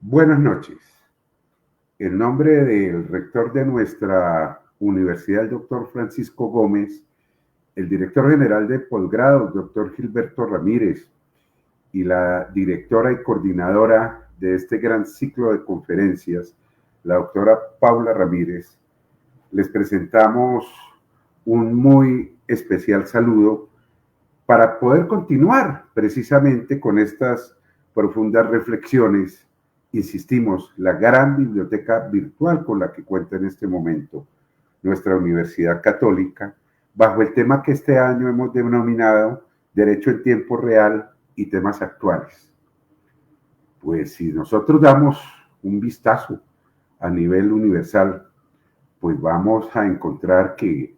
Buenas noches. En nombre del rector de nuestra universidad, el doctor Francisco Gómez, el director general de posgrado, el doctor Gilberto Ramírez, y la directora y coordinadora de este gran ciclo de conferencias, la doctora Paula Ramírez, les presentamos un muy especial saludo para poder continuar precisamente con estas profundas reflexiones. Insistimos, la gran biblioteca virtual con la que cuenta en este momento nuestra Universidad Católica, bajo el tema que este año hemos denominado Derecho en tiempo real y temas actuales. Pues si nosotros damos un vistazo a nivel universal, pues vamos a encontrar que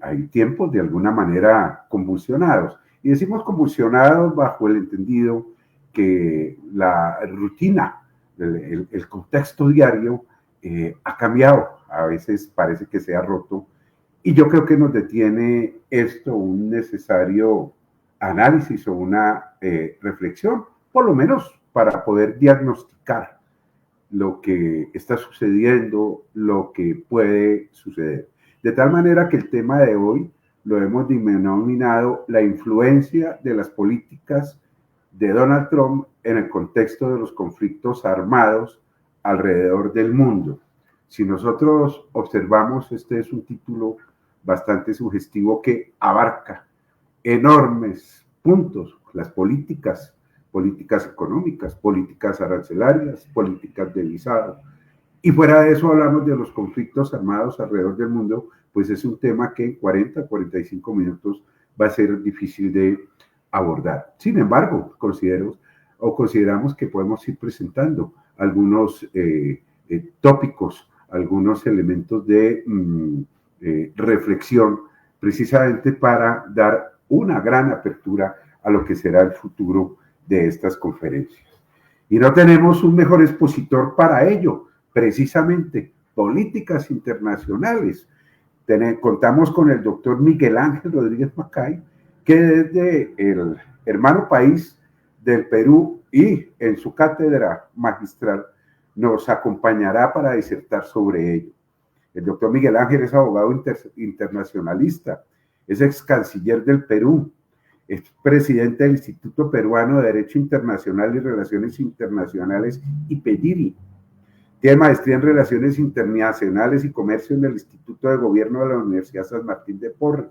hay tiempos de alguna manera convulsionados. Y decimos convulsionados bajo el entendido que la rutina, el contexto diario ha cambiado. A veces parece que se ha roto. Y yo creo que nos detiene esto un necesario análisis o una reflexión, por lo menos para poder diagnosticar lo que está sucediendo, lo que puede suceder. De tal manera que el tema de hoy lo hemos denominado la influencia de las políticas de Donald Trump en el contexto de los conflictos armados alrededor del mundo. Si nosotros observamos, este es un título bastante sugestivo que abarca enormes puntos, las políticas económicas, políticas arancelarias, políticas de visado. Y fuera de eso hablamos de los conflictos armados alrededor del mundo, pues es un tema que en 40, 45 minutos va a ser difícil de abordar. Sin embargo, consideramos que podemos ir presentando algunos tópicos, algunos elementos de reflexión, precisamente para dar una gran apertura a lo que será el futuro de estas conferencias. Y no tenemos un mejor expositor para ello, precisamente políticas internacionales. Contamos con el doctor Miguel Ángel Rodríguez Macay, que desde el hermano país del Perú y en su cátedra magistral nos acompañará para disertar sobre ello. El doctor Miguel Ángel es abogado internacionalista, es ex canciller del Perú, es presidente del Instituto Peruano de Derecho Internacional y Relaciones Internacionales, IPEDIRI. Tiene maestría en Relaciones Internacionales y Comercio en el Instituto de Gobierno de la Universidad San Martín de Porres.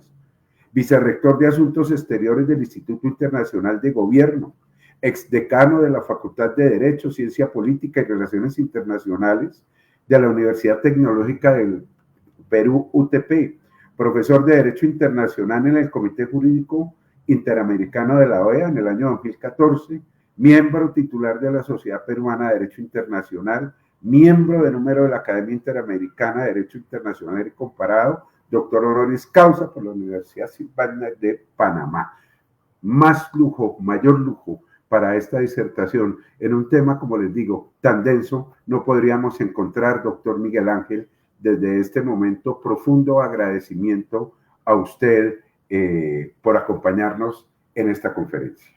Vicerrector de Asuntos Exteriores del Instituto Internacional de Gobierno. Exdecano de la Facultad de Derecho, Ciencia Política y Relaciones Internacionales de la Universidad Tecnológica del Perú, UTP. Profesor de Derecho Internacional en el Comité Jurídico Interamericano de la OEA en el año 2014, miembro titular de la Sociedad Peruana de Derecho Internacional, miembro de número de la Academia Interamericana de Derecho Internacional y Comparado, doctor honoris causa por la Universidad Silvana de Panamá. Más lujo, mayor lujo para esta disertación en un tema, como les digo, tan denso, no podríamos encontrar, doctor Miguel Ángel. Desde este momento, profundo agradecimiento a usted por acompañarnos en esta conferencia.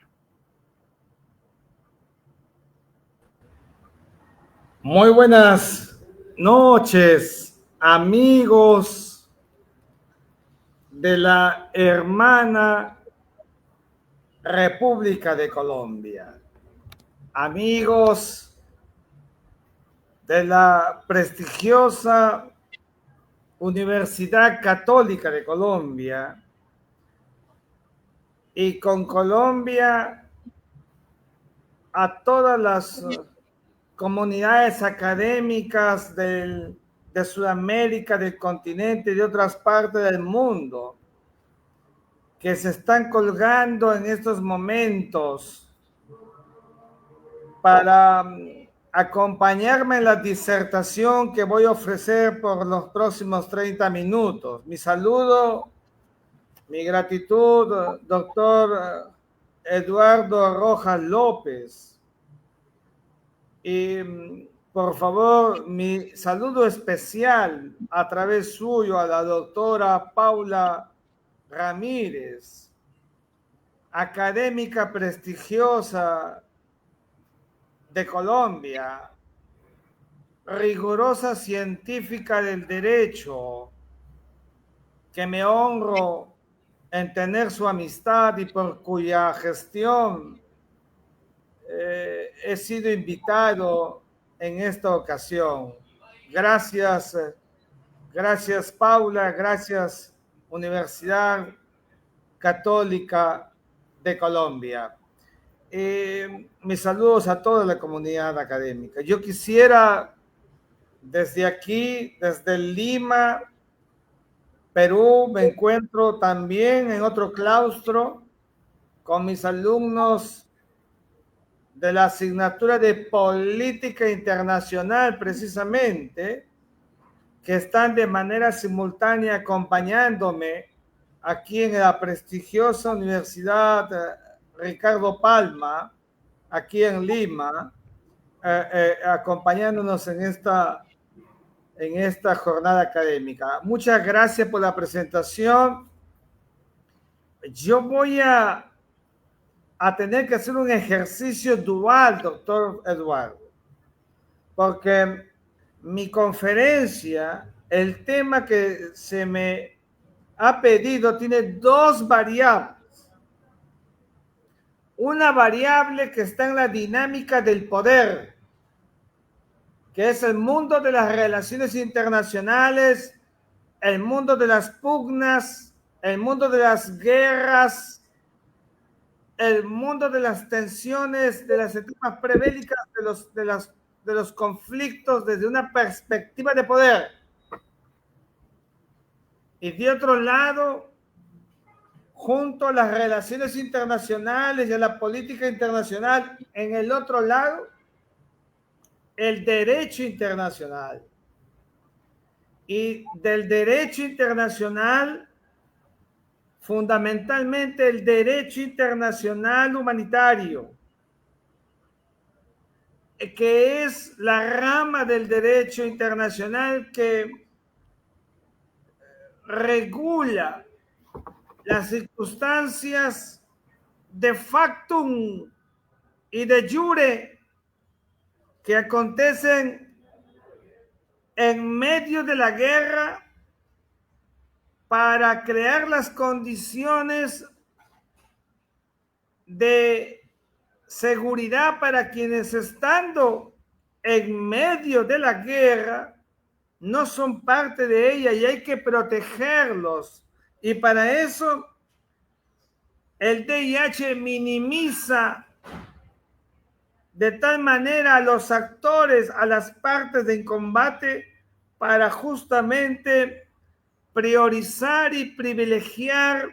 Muy buenas noches, amigos de la hermana República de Colombia, amigos de la prestigiosa Universidad Católica de Colombia, y con Colombia a todas las comunidades académicas de Sudamérica, del continente y de otras partes del mundo que se están colgando en estos momentos para acompañarme en la disertación que voy a ofrecer por los próximos 30 minutos. Mi saludo, mi gratitud, doctor Eduardo Rojas López. Y por favor, mi saludo especial a través suyo a la doctora Paula Ramírez, académica prestigiosa de Colombia, rigurosa científica del derecho, que me honro en tener su amistad y por cuya gestión he sido invitado en esta ocasión. Gracias, gracias Paula, gracias Universidad Católica de Colombia. Mis saludos a toda la comunidad académica. Yo quisiera desde aquí, desde Lima, Perú, me encuentro también en otro claustro con mis alumnos de la asignatura de Política Internacional, precisamente, que están de manera simultánea acompañándome aquí en la prestigiosa Universidad Ricardo Palma, aquí en Lima, acompañándonos en esta jornada académica. Muchas gracias por la presentación. Yo voy a tener que hacer un ejercicio dual, doctor Eduardo, porque mi conferencia, el tema que se me ha pedido tiene dos variables. Una variable que está en la dinámica del poder, que es el mundo de las relaciones internacionales, el mundo de las pugnas, el mundo de las guerras, el mundo de las tensiones, de las etapas prebélicas, de los conflictos desde una perspectiva de poder. Y de otro lado, junto a las relaciones internacionales y a la política internacional, en el otro lado, el derecho internacional. Y del derecho internacional, fundamentalmente el derecho internacional humanitario, que es la rama del derecho internacional que regula las circunstancias de factum y de jure que acontecen en medio de la guerra para crear las condiciones de seguridad para quienes estando en medio de la guerra no son parte de ella y hay que protegerlos. Y para eso el DIH minimiza de tal manera a los actores, a las partes en combate, para justamente priorizar y privilegiar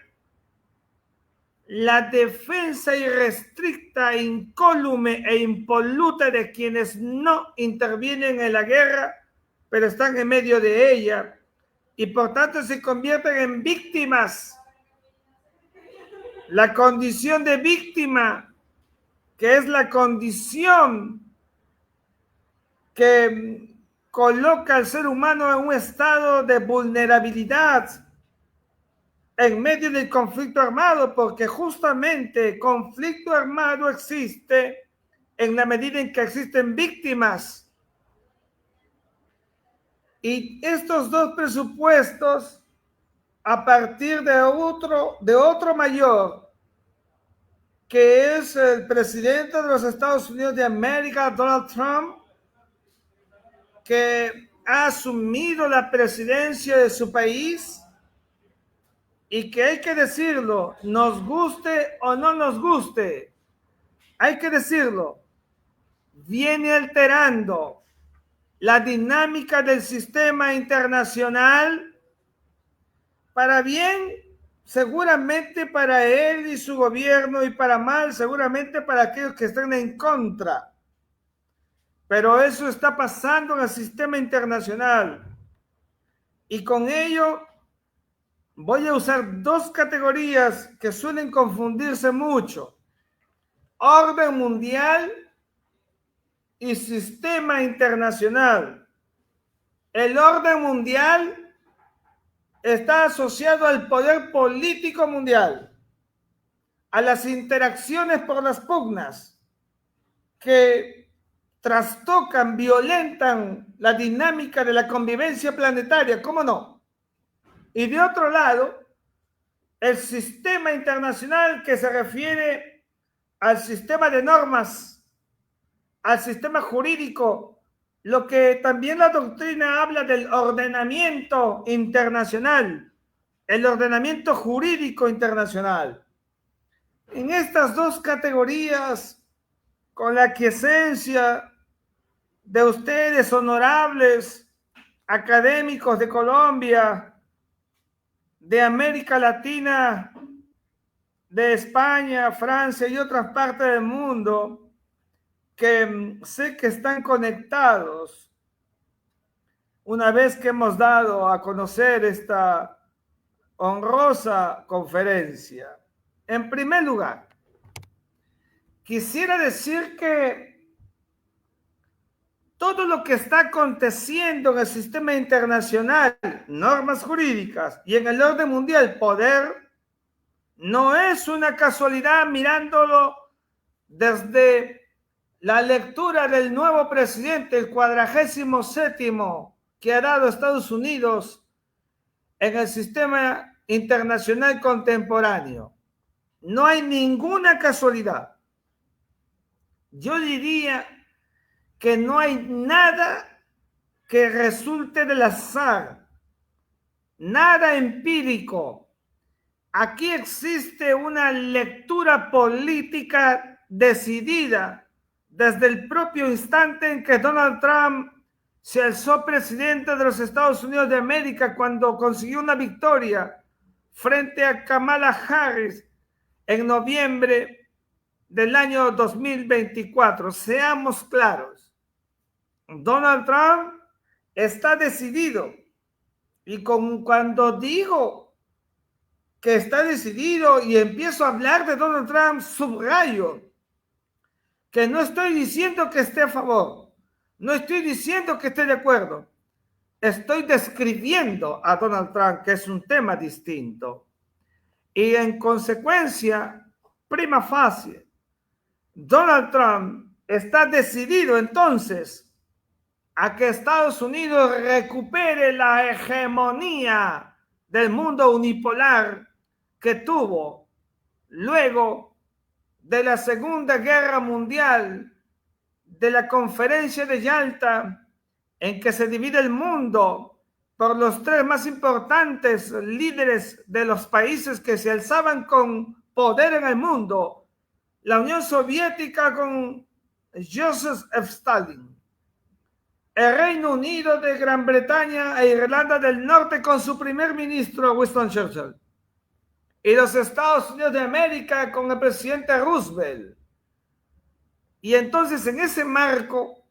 la defensa irrestricta, incólume e impoluta de quienes no intervienen en la guerra, pero están en medio de ella y por tanto se convierten en víctimas. La condición de víctima, que es la condición que coloca al ser humano en un estado de vulnerabilidad en medio del conflicto armado, porque justamente conflicto armado existe en la medida en que existen víctimas. Y estos dos presupuestos, a partir de otro mayor, que es el presidente de los Estados Unidos de América, Donald Trump, que ha asumido la presidencia de su país y que hay que decirlo, nos guste o no nos guste, hay que decirlo, viene alterando la dinámica del sistema internacional para bien, seguramente para él y su gobierno, y para mal, seguramente para aquellos que están en contra. Pero eso está pasando en el sistema internacional. Y con ello voy a usar dos categorías que suelen confundirse mucho. Orden mundial y sistema internacional. El orden mundial está asociado al poder político mundial, a las interacciones por las pugnas que trastocan, violentan la dinámica de la convivencia planetaria, ¿cómo no? Y de otro lado, el sistema internacional que se refiere al sistema de normas, al sistema jurídico, lo que también la doctrina habla del ordenamiento internacional, el ordenamiento jurídico internacional. En estas dos categorías, con la quiesencia de ustedes, honorables académicos de Colombia, de América Latina, de España, Francia y otras partes del mundo, que sé que están conectados una vez que hemos dado a conocer esta honrosa conferencia. En primer lugar, quisiera decir que todo lo que está aconteciendo en el sistema internacional, normas jurídicas y en el orden mundial, poder, no es una casualidad mirándolo desde la lectura del nuevo presidente, el 47º que ha dado Estados Unidos en el sistema internacional contemporáneo. No hay ninguna casualidad. Yo diría que no hay nada que resulte del azar, nada empírico. Aquí existe una lectura política decidida desde el propio instante en que Donald Trump se alzó presidente de los Estados Unidos de América, cuando consiguió una victoria frente a Kamala Harris en noviembre del año 2024. Seamos claros, Donald Trump está decidido, y cuando digo que está decidido y empiezo a hablar de Donald Trump, subrayo que no estoy diciendo que esté a favor, no estoy diciendo que esté de acuerdo, estoy describiendo a Donald Trump, que es un tema distinto. Y en consecuencia, prima facie, Donald Trump está decidido entonces a que Estados Unidos recupere la hegemonía del mundo unipolar que tuvo luego de la Segunda Guerra Mundial, de la Conferencia de Yalta, en que se divide el mundo por los tres más importantes líderes de los países que se alzaban con poder en el mundo: la Unión Soviética con Joseph Stalin, el Reino Unido de Gran Bretaña e Irlanda del Norte con su primer ministro Winston Churchill, y los Estados Unidos de América con el presidente Roosevelt. Y entonces, en ese marco,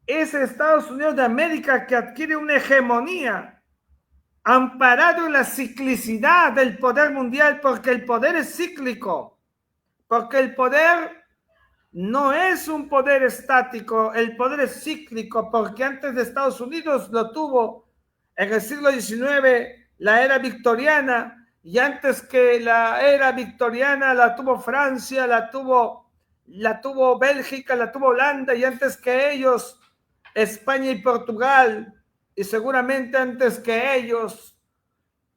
es Estados Unidos de América que adquiere una hegemonía amparado en la ciclicidad del poder mundial, porque el poder es cíclico, porque el poder no es un poder estático, el poder es cíclico, porque antes de Estados Unidos lo tuvo en el siglo XIX la era victoriana, y antes que la era victoriana la tuvo Francia, la tuvo Bélgica, la tuvo Holanda, y antes que ellos España y Portugal, y seguramente antes que ellos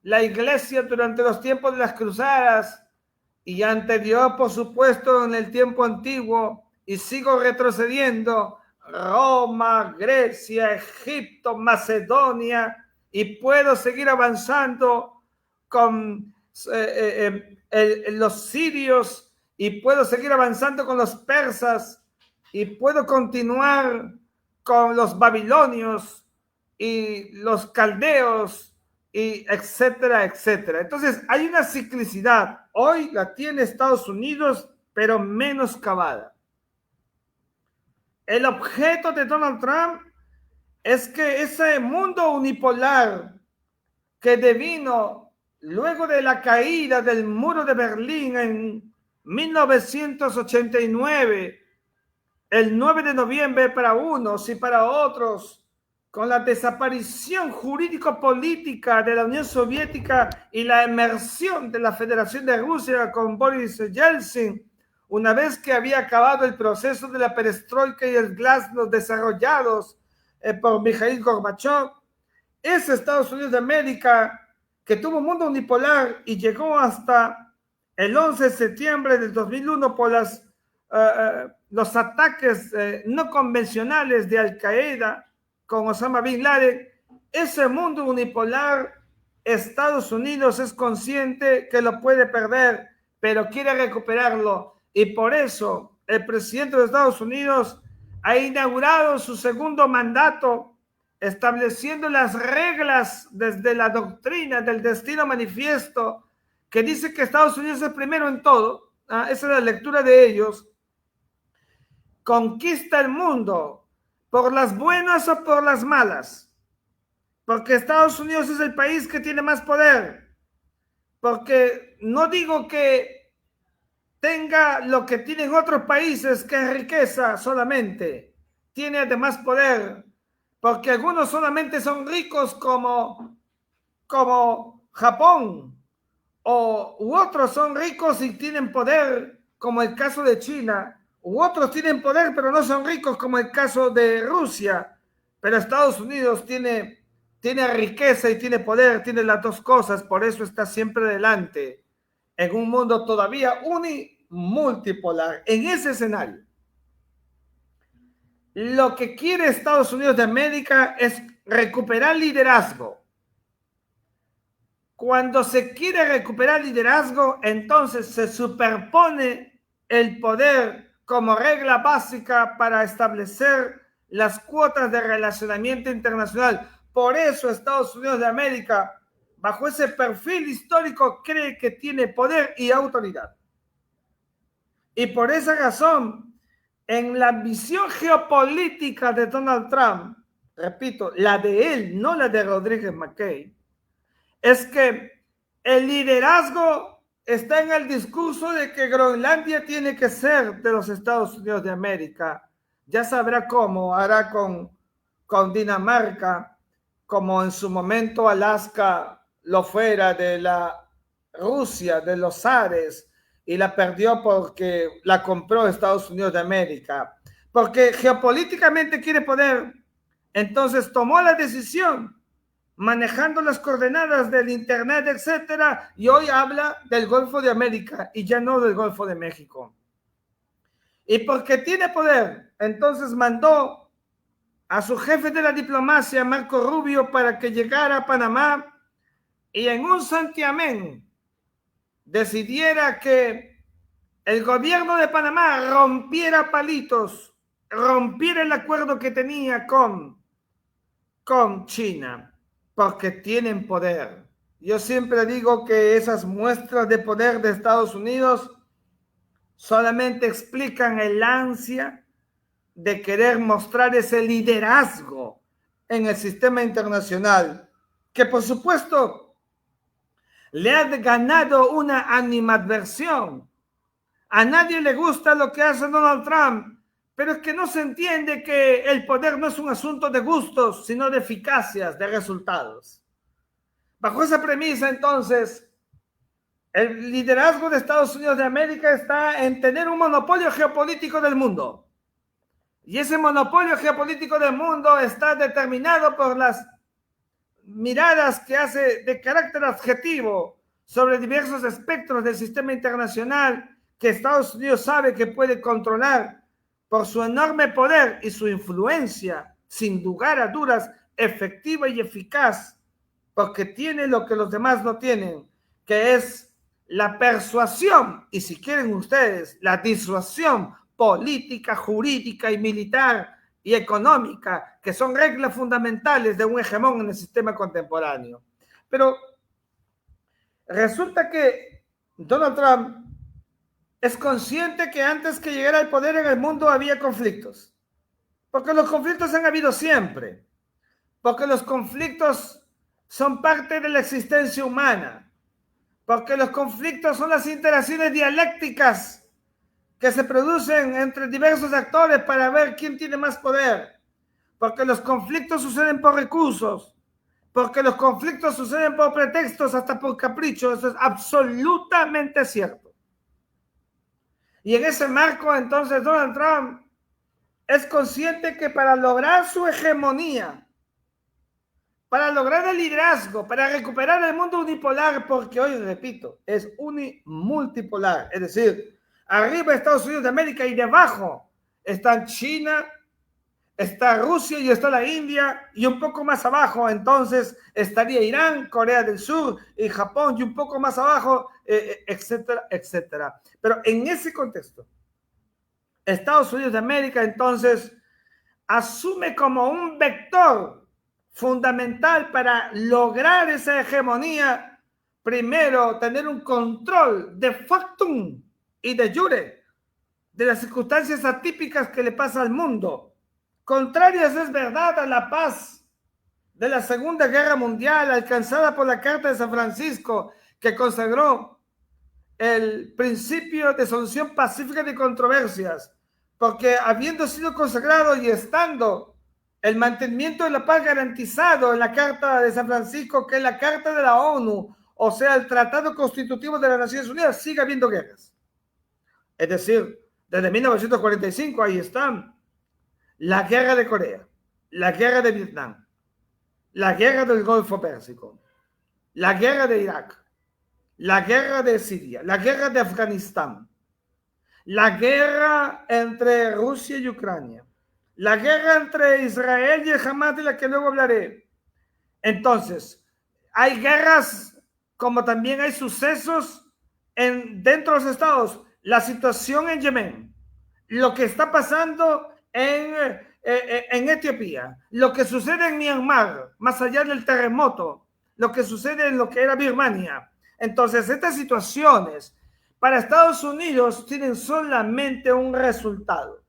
la Iglesia durante los tiempos de las cruzadas, y anterior, por supuesto, en el tiempo antiguo, y sigo retrocediendo, Roma, Grecia, Egipto, Macedonia, y puedo seguir avanzando con los sirios, y puedo seguir avanzando con los persas, y puedo continuar con los babilonios y los caldeos, y etcétera, etcétera. Entonces hay una ciclicidad. Hoy la tiene Estados Unidos, pero menoscabada. El objeto de Donald Trump es que ese mundo unipolar que devino luego de la caída del muro de Berlín en 1989, el 9 de noviembre para unos y para otros, con la desaparición jurídico-política de la Unión Soviética y la emersión de la Federación de Rusia con Boris Yeltsin, una vez que había acabado el proceso de la perestroika y el glasnost desarrollados por Mikhail Gorbachev, ese Estados Unidos de América que tuvo un mundo unipolar y llegó hasta el 11 de septiembre del 2001 por los ataques no convencionales de Al-Qaeda con Osama Bin Laden. Ese mundo unipolar, Estados Unidos es consciente que lo puede perder, pero quiere recuperarlo. Y por eso el presidente de Estados Unidos ha inaugurado su segundo mandato, estableciendo las reglas desde la doctrina del destino manifiesto, que dice que Estados Unidos es el primero en todo. Esa es la lectura de ellos. Conquista el mundo por las buenas o por las malas, porque Estados Unidos es el país que tiene más poder, porque no digo que tenga lo que tienen otros países, que es riqueza solamente, tiene además poder, porque algunos solamente son ricos como Japón, u otros son ricos y tienen poder, como el caso de China, u otros tienen poder pero no son ricos, como el caso de Rusia. Pero Estados Unidos tiene riqueza y tiene poder, tiene las dos cosas, por eso está siempre adelante en un mundo todavía multipolar. En ese escenario, lo que quiere Estados Unidos de América es recuperar liderazgo. Cuando se quiere recuperar liderazgo, entonces se superpone el poder como regla básica para establecer las cuotas de relacionamiento internacional. Por eso Estados Unidos de América, bajo ese perfil histórico, cree que tiene poder y autoridad. Y por esa razón, en la visión geopolítica de Donald Trump, repito, la de él, no la de Rodríguez McKay, es que el liderazgo está en el discurso de que Groenlandia tiene que ser de los Estados Unidos de América. Ya sabrá cómo, hará con Dinamarca, como en su momento Alaska lo fuera de la Rusia, de los zares, y la perdió porque la compró Estados Unidos de América. Porque geopolíticamente quiere poder. Entonces tomó la decisión manejando las coordenadas del internet, etcétera, y hoy habla del Golfo de América y ya no del Golfo de México. Y porque tiene poder, entonces mandó a su jefe de la diplomacia, Marco Rubio, para que llegara a Panamá y en un santiamén decidiera que el gobierno de Panamá rompiera palitos, rompiera el acuerdo que tenía con China, porque tienen poder. Yo siempre digo que esas muestras de poder de Estados Unidos solamente explican el ansia de querer mostrar ese liderazgo en el sistema internacional, que por supuesto le ha ganado una animadversión. A nadie le gusta lo que hace Donald Trump, pero es que no se entiende que el poder no es un asunto de gustos, sino de eficacias, de resultados. Bajo esa premisa, entonces, el liderazgo de Estados Unidos de América está en tener un monopolio geopolítico del mundo. Y ese monopolio geopolítico del mundo está determinado por las miradas que hace de carácter adjetivo sobre diversos espectros del sistema internacional que Estados Unidos sabe que puede controlar por su enorme poder y su influencia, sin lugar a dudas, efectiva y eficaz, porque tiene lo que los demás no tienen, que es la persuasión, y si quieren ustedes, la disuasión política, jurídica y militar y económica, que son reglas fundamentales de un hegemón en el sistema contemporáneo. Pero resulta que Donald Trump es consciente que antes que llegara al poder en el mundo había conflictos, porque los conflictos han habido siempre, porque los conflictos son parte de la existencia humana, porque los conflictos son las interacciones dialécticas que se producen entre diversos actores para ver quién tiene más poder, porque los conflictos suceden por recursos, porque los conflictos suceden por pretextos, hasta por caprichos. Eso es absolutamente cierto. Y en ese marco, entonces, Donald Trump es consciente que para lograr su hegemonía, para lograr el liderazgo, para recuperar el mundo unipolar, porque hoy, repito, es multipolar, es decir, arriba Estados Unidos de América y debajo están China, está Rusia y está la India, y un poco más abajo entonces estaría Irán, Corea del Sur y Japón, y un poco más abajo, etcétera, etcétera. Pero en ese contexto, Estados Unidos de América entonces asume como un vector fundamental para lograr esa hegemonía, primero tener un control de factum y de jure de las circunstancias atípicas que le pasa al mundo, contrarias, es verdad, a la paz de la Segunda Guerra Mundial alcanzada por la Carta de San Francisco, que consagró el principio de solución pacífica de controversias, porque habiendo sido consagrado y estando el mantenimiento de la paz garantizado en la Carta de San Francisco, que es la Carta de la ONU, o sea, el Tratado Constitutivo de las Naciones Unidas, sigue habiendo guerras. Es decir, desde 1945 ahí están la guerra de Corea, la guerra de Vietnam, la guerra del Golfo Pérsico, la guerra de Irak, la guerra de Siria, la guerra de Afganistán, la guerra entre Rusia y Ucrania, la guerra entre Israel y el Hamas, de la que luego hablaré. Entonces, hay guerras como también hay sucesos dentro de los estados. La situación en Yemen, lo que está pasando en Etiopía, lo que sucede en Myanmar, más allá del terremoto, lo que sucede en lo que era Birmania. Entonces, estas situaciones para Estados Unidos tienen solamente un resultado.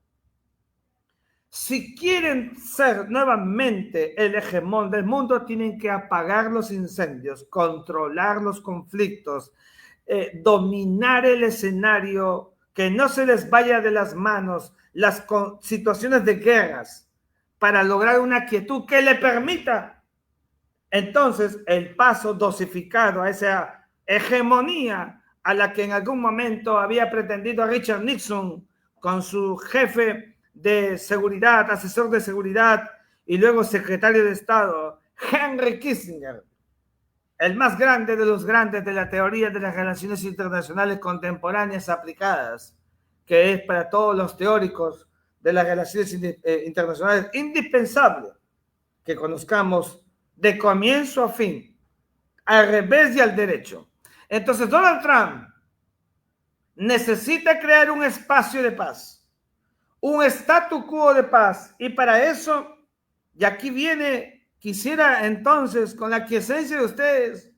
Si quieren ser nuevamente el hegemón del mundo, tienen que apagar los incendios, controlar los conflictos, dominar el escenario, que no se les vaya de las manos las situaciones de guerras, para lograr una quietud que le permita entonces el paso dosificado a esa hegemonía a la que en algún momento había pretendido Richard Nixon con su jefe de seguridad, asesor de seguridad y luego secretario de Estado, Henry Kissinger, el más grande de los grandes de la teoría de las relaciones internacionales contemporáneas aplicadas, que es para todos los teóricos de las relaciones internacionales indispensable que conozcamos de comienzo a fin, al revés y al derecho. Entonces, Donald Trump necesita crear un espacio de paz, un statu quo de paz, y para eso, y aquí viene, quisiera entonces, con la aquiescencia de ustedes,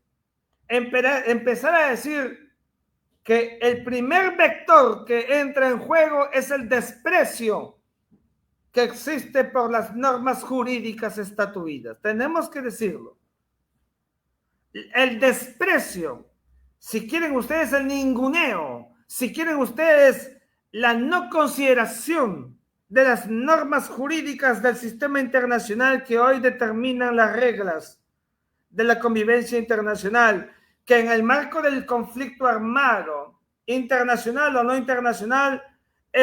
empezar a decir que el primer vector que entra en juego es el desprecio que existe por las normas jurídicas estatuidas. Tenemos que decirlo. El desprecio, si quieren ustedes el ninguneo, si quieren ustedes la no consideración de las normas jurídicas del sistema internacional que hoy determinan las reglas de la convivencia internacional, que en el marco del conflicto armado, internacional o no internacional,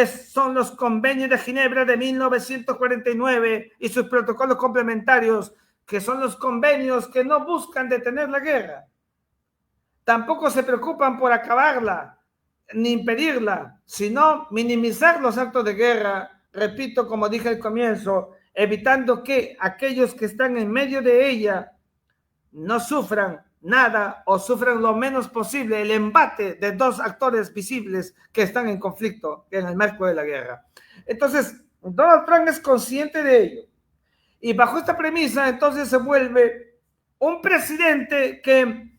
son los convenios de Ginebra de 1949 y sus protocolos complementarios, que son los convenios que no buscan detener la guerra. Tampoco se preocupan por acabarla, ni impedirla, sino minimizar los actos de guerra, repito, como dije al comienzo, evitando que aquellos que están en medio de ella no sufran nada o sufran lo menos posible el embate de dos actores visibles que están en conflicto en el marco de la guerra. Entonces, Donald Trump es consciente de ello. Y bajo esta premisa, entonces se vuelve un presidente que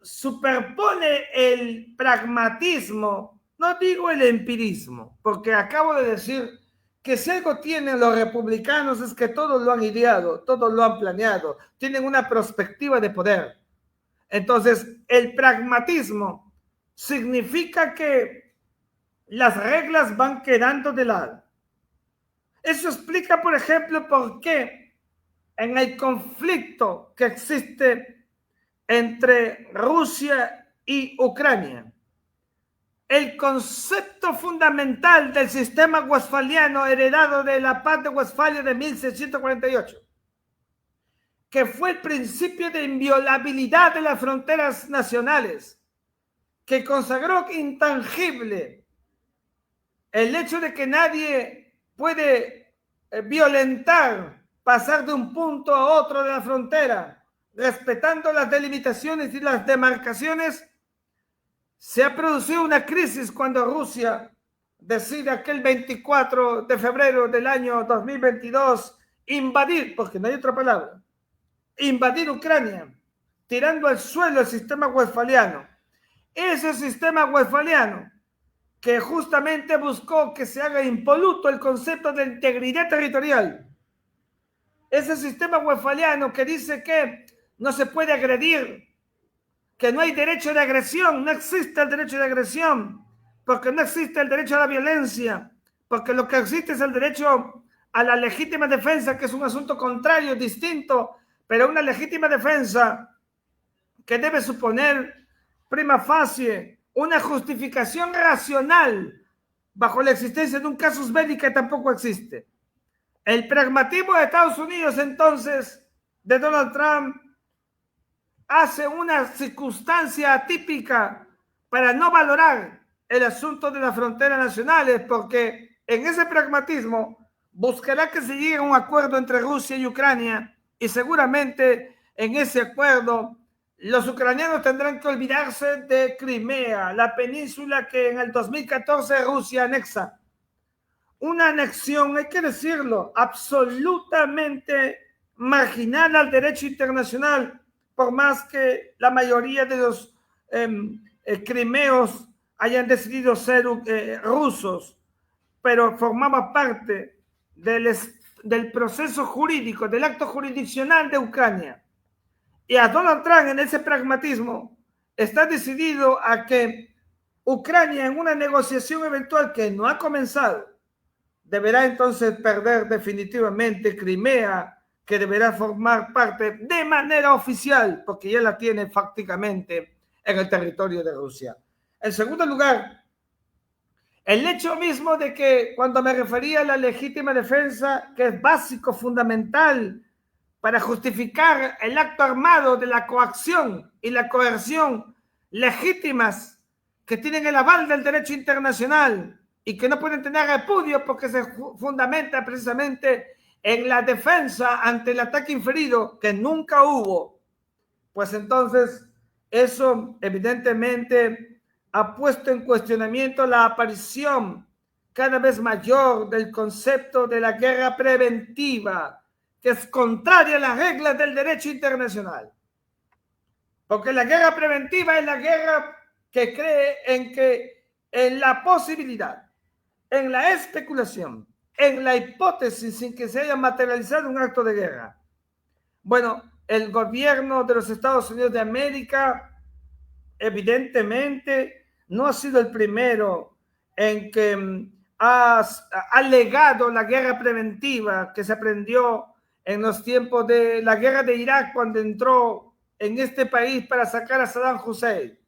superpone el pragmatismo, no digo el empirismo, porque acabo de decir que si algo tienen los republicanos es que todos lo han ideado, todos lo han planeado, tienen una perspectiva de poder. Entonces, el pragmatismo significa que las reglas van quedando de lado. Eso explica, por ejemplo, por qué en el conflicto que existe entre Rusia y Ucrania, el concepto fundamental del sistema westfaliano heredado de la Paz de Westfalia de 1648, que fue el principio de inviolabilidad de las fronteras nacionales, que consagró intangible el hecho de que nadie puede violentar, pasar de un punto a otro de la frontera, respetando las delimitaciones y las demarcaciones. Se ha producido una crisis cuando Rusia decide aquel 24 de febrero del año 2022 invadir, porque no hay otra palabra, invadir Ucrania, tirando al suelo el sistema westfaliano. Ese sistema westfaliano que justamente buscó que se haga impoluto el concepto de integridad territorial. Ese sistema westfaliano que dice que no se puede agredir, que no hay derecho de agresión, no existe el derecho de agresión, porque no existe el derecho a la violencia, porque lo que existe es el derecho a la legítima defensa, que es un asunto contrario, distinto, pero una legítima defensa que debe suponer prima facie una justificación racional bajo la existencia de un casus belli que tampoco existe. El pragmatismo de Estados Unidos, entonces, de Donald Trump, hace una circunstancia atípica para no valorar el asunto de las fronteras nacionales, porque en ese pragmatismo buscará que se llegue a un acuerdo entre Rusia y Ucrania, y seguramente en ese acuerdo los ucranianos tendrán que olvidarse de Crimea, la península que en el 2014 Rusia anexa. Una anexión, hay que decirlo, absolutamente marginal al derecho internacional, por más que la mayoría de los crimeos hayan decidido ser rusos, pero formaba parte del proceso jurídico, del acto jurisdiccional de Ucrania. Y a Donald Trump, en ese pragmatismo, está decidido a que Ucrania, en una negociación eventual que no ha comenzado, deberá entonces perder definitivamente Crimea, que deberá formar parte de manera oficial, porque ya la tiene fácticamente en el territorio de Rusia. En segundo lugar, el hecho mismo de que cuando me refería a la legítima defensa, que es básico, fundamental, para justificar el acto armado de la coacción y la coerción legítimas que tienen el aval del derecho internacional y que no pueden tener repudio porque se fundamenta precisamente en la defensa ante el ataque inferido que nunca hubo, pues entonces eso evidentemente ha puesto en cuestionamiento la aparición cada vez mayor del concepto de la guerra preventiva, que es contraria a las reglas del derecho internacional. Porque la guerra preventiva es la guerra que cree en la posibilidad, en la especulación, en la hipótesis sin que se haya materializado un acto de guerra. Bueno, el gobierno de los Estados Unidos de América evidentemente no ha sido el primero en que ha alegado la guerra preventiva que se aprendió en los tiempos de la guerra de Irak, cuando entró en este país para sacar a Saddam Hussein.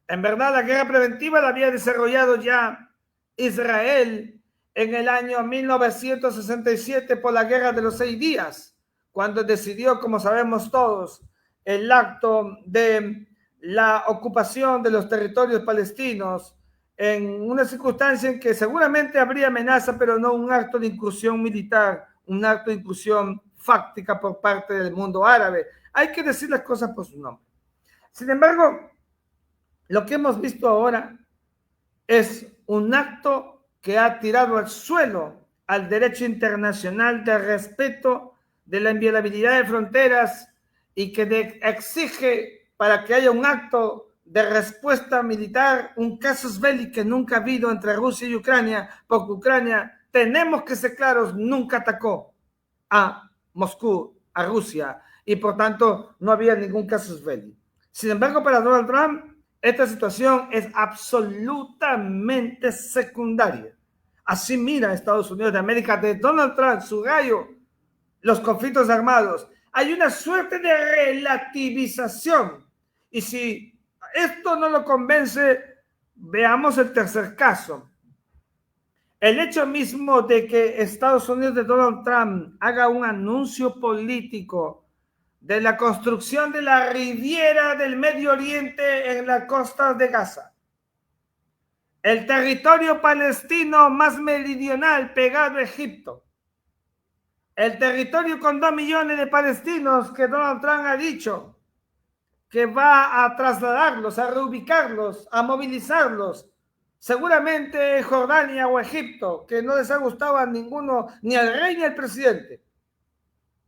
En verdad, la guerra preventiva la había desarrollado ya Israel en el año 1967 por la guerra de los 6 días, cuando decidió, como sabemos todos, el acto de la ocupación de los territorios palestinos en una circunstancia en que seguramente habría amenaza, pero no un acto de incursión militar, un acto de inclusión fáctica por parte del mundo árabe. Hay que decir las cosas por su nombre. Sin embargo, lo que hemos visto ahora es un acto que ha tirado al suelo al derecho internacional de respeto de la inviolabilidad de fronteras y que exige, para que haya un acto de respuesta militar, un casus belli que nunca ha habido entre Rusia y Ucrania, porque Ucrania, tenemos que ser claros, nunca atacó a Moscú, a Rusia, y por tanto no había ningún casus belli. Sin embargo, para Donald Trump, Esta situación es absolutamente secundaria. Así mira Estados Unidos de América, de Donald Trump, su gallo, los conflictos armados. Hay una suerte de relativización. Y si esto no lo convence, veamos el tercer caso. El hecho mismo de que Estados Unidos de Donald Trump haga un anuncio político de la construcción de la Riviera del Medio Oriente en la costa de Gaza, el territorio palestino más meridional pegado a Egipto, el territorio con 2 millones de palestinos que Donald Trump ha dicho que va a trasladarlos, a reubicarlos, a movilizarlos, seguramente Jordania o Egipto, que no les ha gustado a ninguno, ni al rey ni al presidente.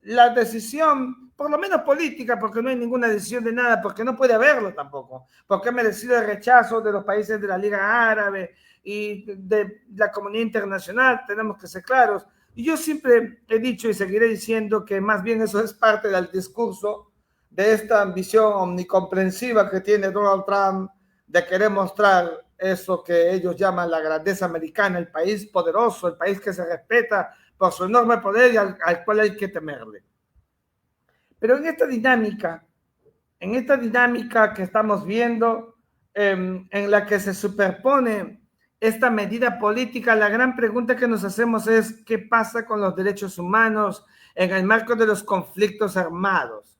La decisión, por lo menos política, porque no hay ninguna decisión de nada, porque no puede haberlo tampoco, porque ha merecido el rechazo de los países de la Liga Árabe y de la comunidad internacional, tenemos que ser claros. Y yo siempre he dicho y seguiré diciendo que más bien eso es parte del discurso de esta ambición omnicomprensiva que tiene Donald Trump de querer mostrar eso que ellos llaman la grandeza americana, el país poderoso, el país que se respeta por su enorme poder y al cual hay que temerle. Pero en esta dinámica que estamos viendo, en la que se superpone esta medida política, la gran pregunta que nos hacemos es ¿qué pasa con los derechos humanos en el marco de los conflictos armados?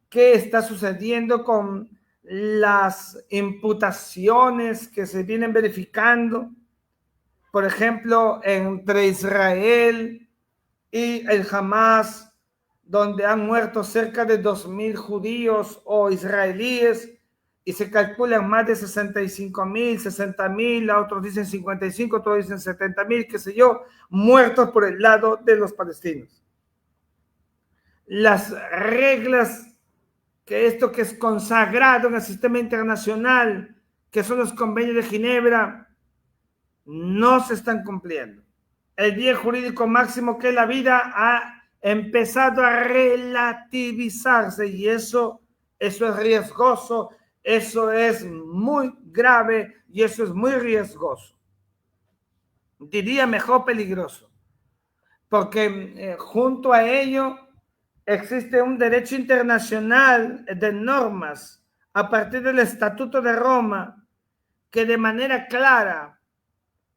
¿Qué está sucediendo con las imputaciones que se vienen verificando? Por ejemplo, entre Israel y el Hamas, donde han muerto cerca de 2.000 judíos o israelíes, y se calculan más de 65.000, 60.000, otros dicen 55, otros dicen 70.000, qué sé yo, muertos por el lado de los palestinos. Las reglas que esto que es consagrado en el sistema internacional, que son los convenios de Ginebra, no se están cumpliendo. El bien jurídico máximo que es la vida ha empezado a relativizarse y eso es riesgoso, eso es muy grave y eso es muy riesgoso. Diría mejor peligroso, porque junto a ello existe un derecho internacional de normas a partir del Estatuto de Roma que de manera clara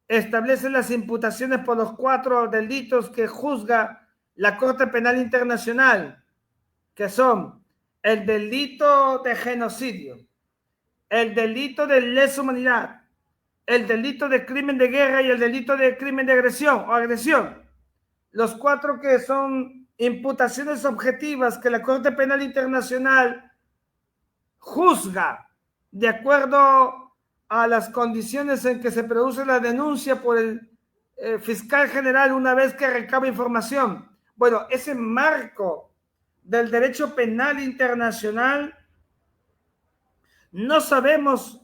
establece las imputaciones por los 4 delitos que juzga la Corte Penal Internacional, que son el delito de genocidio, el delito de lesa humanidad, el delito de crimen de guerra y el delito de crimen de agresión o agresión. Los 4 que son imputaciones objetivas que la Corte Penal Internacional juzga de acuerdo a las condiciones en que se produce la denuncia por el fiscal general una vez que recaba información. Bueno, ese marco del derecho penal internacional no sabemos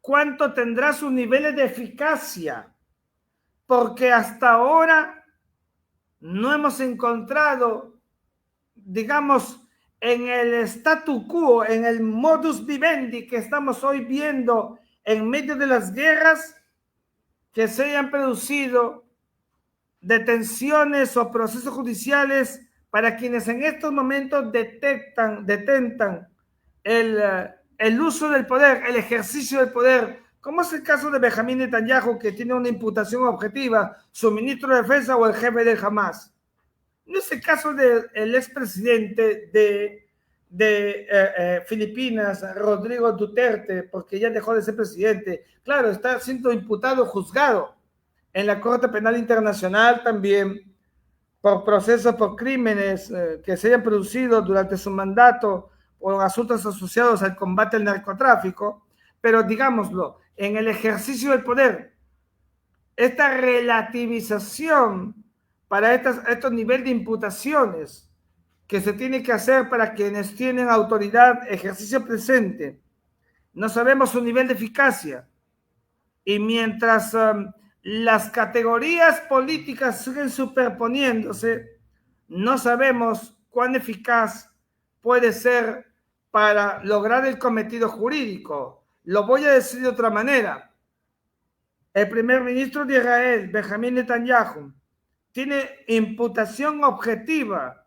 cuánto tendrá sus niveles de eficacia, porque hasta ahora no hemos encontrado, digamos, en el statu quo, en el modus vivendi que estamos hoy viendo en medio de las guerras, que se hayan producido detenciones o procesos judiciales para quienes en estos momentos detentan el uso del poder, el ejercicio del poder, como es el caso de Benjamín Netanyahu, que tiene una imputación objetiva, su ministro de Defensa o el jefe del Hamas. No es el caso del expresidente de Filipinas, Rodrigo Duterte, porque ya dejó de ser presidente. Claro, está siendo imputado, juzgado en la Corte Penal Internacional también por procesos, por crímenes que se hayan producido durante su mandato o asuntos asociados al combate al narcotráfico, pero digámoslo, en el ejercicio del poder, esta relativización para estos niveles de imputaciones que se tiene que hacer para quienes tienen autoridad, ejercicio presente, no sabemos su nivel de eficacia. Y mientras las categorías políticas siguen superponiéndose, no sabemos cuán eficaz puede ser para lograr el cometido jurídico. Lo voy a decir de otra manera. El primer ministro de Israel, Benjamín Netanyahu, tiene imputación objetiva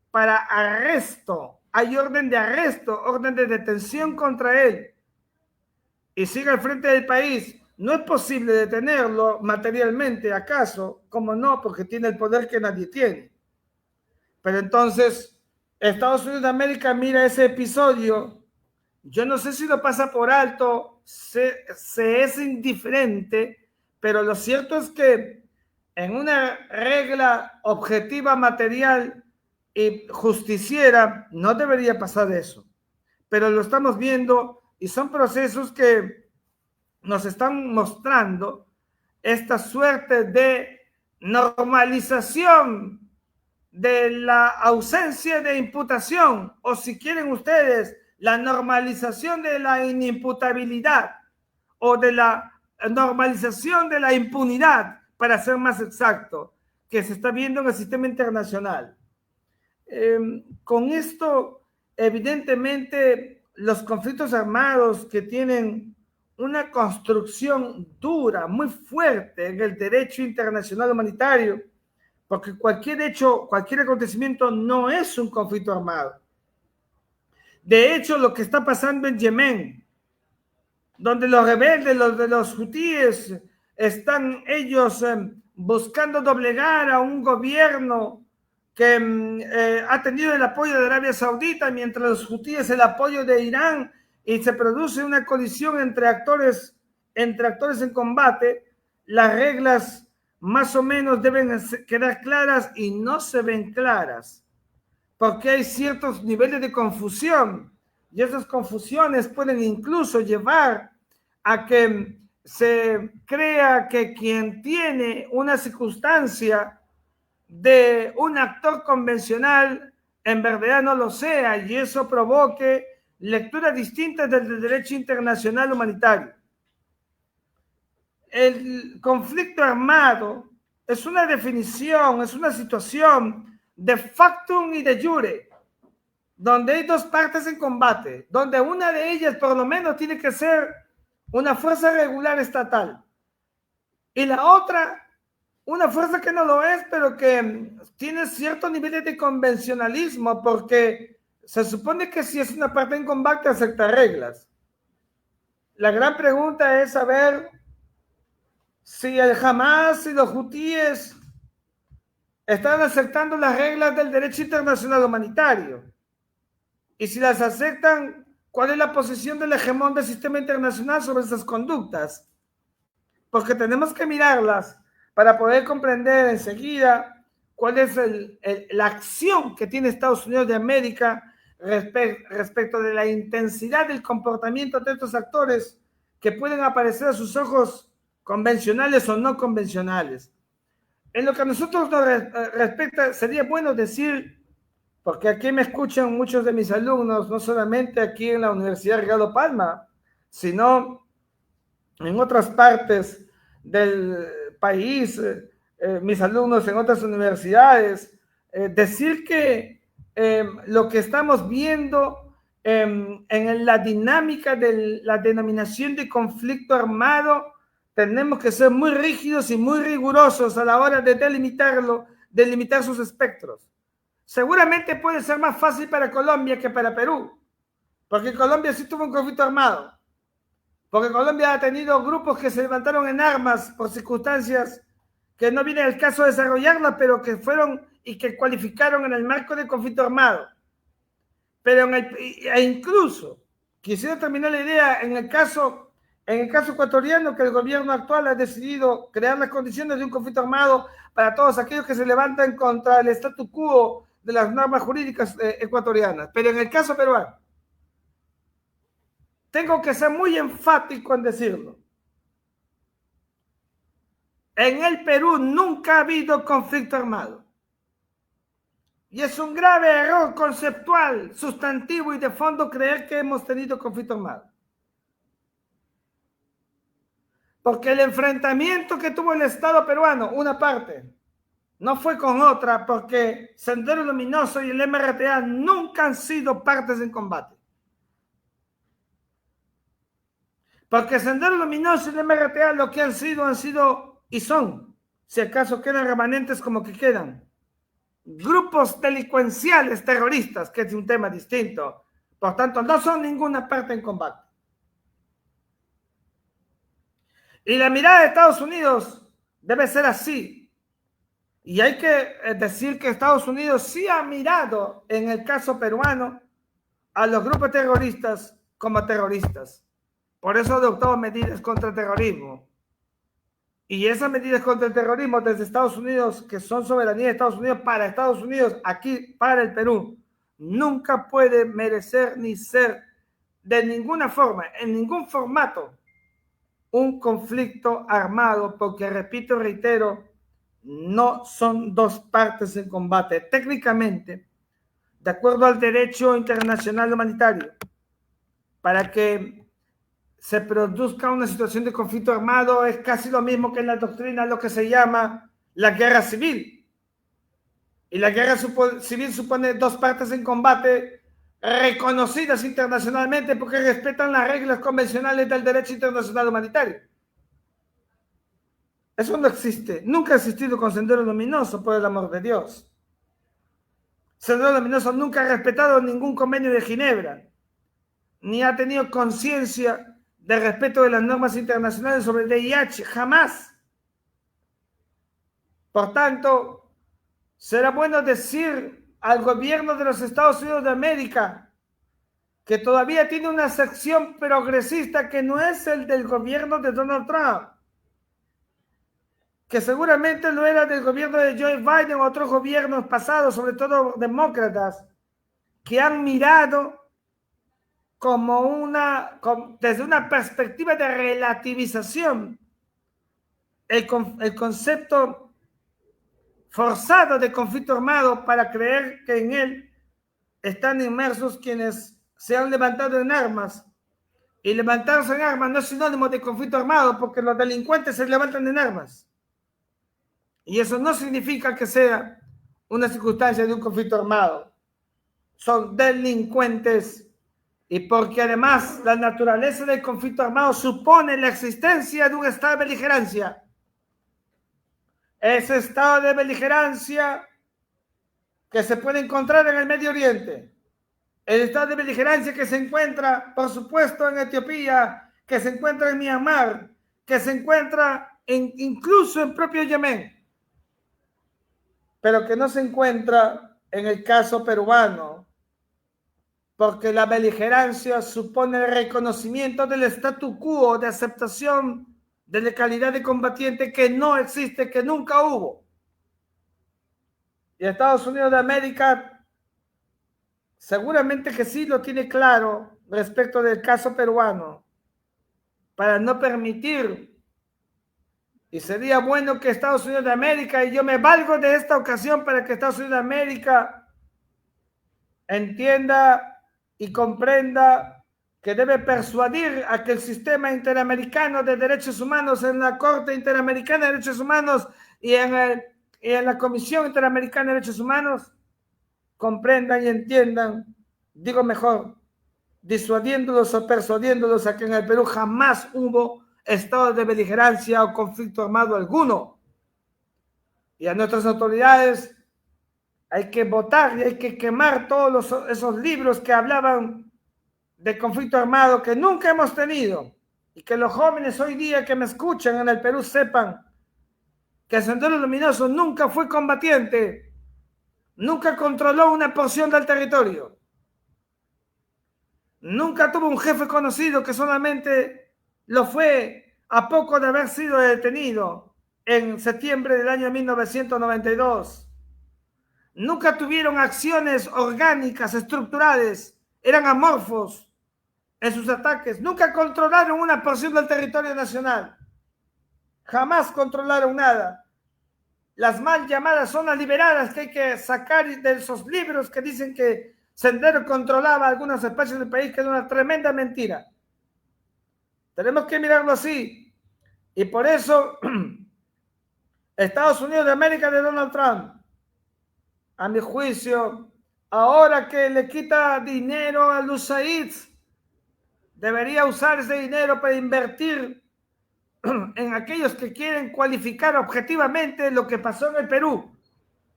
para arresto. Hay orden de arresto, orden de detención contra él. Y sigue al frente del país. No es posible detenerlo materialmente, ¿acaso? ¿Cómo no? Porque tiene el poder que nadie tiene. Pero entonces, Estados Unidos de América mira ese episodio. Yo no sé si lo pasa por alto, se es indiferente, pero lo cierto es que en una regla objetiva, material y justiciera, no debería pasar eso. Pero lo estamos viendo y son procesos que nos están mostrando esta suerte de normalización de la ausencia de imputación, o si quieren ustedes, la normalización de la inimputabilidad o de la normalización de la impunidad, para ser más exacto, que se está viendo en el sistema internacional. Con esto, evidentemente, los conflictos armados que tienen una construcción dura, muy fuerte en el derecho internacional humanitario, porque cualquier hecho, cualquier acontecimiento no es un conflicto armado. De hecho, lo que está pasando en Yemen, donde los rebeldes, los hutíes, están ellos buscando doblegar a un gobierno que ha tenido el apoyo de Arabia Saudita, mientras los hutíes el apoyo de Irán, y se produce una colisión entre actores en combate. Las reglas más o menos deben quedar claras y no se ven claras, porque hay ciertos niveles de confusión, y esas confusiones pueden incluso llevar a que se crea que quien tiene una circunstancia de un actor convencional en verdad no lo sea, y eso provoque lecturas distintas del derecho internacional humanitario. El conflicto armado es una definición, es una situación de factum y de jure, donde hay dos partes en combate, donde una de ellas por lo menos tiene que ser una fuerza regular estatal y la otra una fuerza que no lo es, pero que tiene ciertos niveles de convencionalismo, porque se supone que si es una parte en combate acepta reglas. La gran pregunta es saber si el Hamas y los hutíes están aceptando las reglas del derecho internacional humanitario. Y si las aceptan, ¿cuál es la posición del hegemón del sistema internacional sobre esas conductas? Porque tenemos que mirarlas para poder comprender enseguida cuál es la acción que tiene Estados Unidos de América respecto de la intensidad del comportamiento de estos actores que pueden aparecer a sus ojos convencionales o no convencionales. En lo que a nosotros nos respecta, sería bueno decir, porque aquí me escuchan muchos de mis alumnos, no solamente aquí en la Universidad Ricardo Palma, sino en otras partes del país, mis alumnos en otras universidades, decir que lo que estamos viendo en la dinámica de la denominación de conflicto armado, tenemos que ser muy rígidos y muy rigurosos a la hora de delimitar sus espectros. Seguramente puede ser más fácil para Colombia que para Perú, porque Colombia sí tuvo un conflicto armado, porque Colombia ha tenido grupos que se levantaron en armas por circunstancias que no viene al caso de desarrollarlas, pero que fueron y que cualificaron en el marco del conflicto armado. Pero incluso, quisiera terminar la idea, en el caso ecuatoriano, que el gobierno actual ha decidido crear las condiciones de un conflicto armado para todos aquellos que se levantan contra el statu quo de las normas jurídicas ecuatorianas. Pero en el caso peruano, tengo que ser muy enfático en decirlo. En el Perú nunca ha habido conflicto armado. Y es un grave error conceptual, sustantivo y de fondo creer que hemos tenido conflicto armado. Porque el enfrentamiento que tuvo el Estado peruano, una parte, no fue con otra, porque Sendero Luminoso y el MRTA nunca han sido partes en combate. Porque Sendero Luminoso y el MRTA lo que han sido y son, si acaso quedan remanentes como que quedan, grupos delincuenciales terroristas, que es un tema distinto. Por tanto, no son ninguna parte en combate. Y la mirada de Estados Unidos debe ser así. Y hay que decir que Estados Unidos sí ha mirado, en el caso peruano, a los grupos terroristas como terroristas. Por eso adoptó medidas contra el terrorismo. Y esas medidas contra el terrorismo desde Estados Unidos, que son soberanía de Estados Unidos para Estados Unidos, aquí para el Perú, nunca puede merecer ni ser de ninguna forma, en ningún formato, un conflicto armado, porque repito, reitero, no son dos partes en combate. Técnicamente, de acuerdo al derecho internacional humanitario, para que se produzca una situación de conflicto armado es casi lo mismo que en la doctrina lo que se llama la guerra civil. Y la guerra civil supone dos partes en combate reconocidas internacionalmente porque respetan las reglas convencionales del derecho internacional humanitario. Eso no existe. Nunca ha existido con Sendero Luminoso, por el amor de Dios. Sendero Luminoso nunca ha respetado ningún convenio de Ginebra, ni ha tenido conciencia de respeto de las normas internacionales sobre el VIH, jamás. Por tanto, será bueno decir al gobierno de los Estados Unidos de América que todavía tiene una sección progresista que no es el del gobierno de Donald Trump, que seguramente no era del gobierno de Joe Biden o otros gobiernos pasados, sobre todo demócratas, que han mirado desde una perspectiva de relativización el concepto forzado de conflicto armado para creer que en él están inmersos quienes se han levantado en armas. Y levantarse en armas no es sinónimo de conflicto armado, porque los delincuentes se levantan en armas. Y eso no significa que sea una circunstancia de un conflicto armado. Son delincuentes. Y porque además la naturaleza del conflicto armado supone la existencia de un estado de beligerancia. Ese estado de beligerancia que se puede encontrar en el Medio Oriente. El estado de beligerancia que se encuentra, por supuesto, en Etiopía, que se encuentra en Myanmar, que se encuentra incluso en propio Yemen, pero que no se encuentra en el caso peruano, porque la beligerancia supone el reconocimiento del statu quo de aceptación de la calidad de combatiente que no existe, que nunca hubo. Y Estados Unidos de América seguramente que sí lo tiene claro respecto del caso peruano, para no permitir, y sería bueno que Estados Unidos de América, y yo me valgo de esta ocasión para que Estados Unidos de América entienda y comprenda que debe persuadir a que el sistema interamericano de derechos humanos en la Corte Interamericana de Derechos Humanos y en la Comisión Interamericana de Derechos Humanos comprendan y entiendan, digo mejor, disuadiéndolos o persuadiéndolos a que en el Perú jamás hubo estado de beligerancia o conflicto armado alguno. Y a nuestras autoridades hay que votar y hay que quemar todos esos libros que hablaban de conflicto armado que nunca hemos tenido, y que los jóvenes hoy día que me escuchan en el Perú sepan que el Sendero Luminoso nunca fue combatiente, nunca controló una porción del territorio, nunca tuvo un jefe conocido, que solamente lo fue a poco de haber sido detenido en septiembre del año 1992. Nunca tuvieron acciones orgánicas, estructurales, eran amorfos en sus ataques. Nunca controlaron una porción del territorio nacional. Jamás controlaron nada. Las mal llamadas zonas liberadas que hay que sacar de esos libros que dicen que Sendero controlaba algunos espacios del país, que es una tremenda mentira. Tenemos que mirarlo así. Y por eso Estados Unidos de América de Donald Trump, a mi juicio, ahora que le quita dinero a los USAID debería usar ese dinero para invertir en aquellos que quieren cualificar objetivamente lo que pasó en el Perú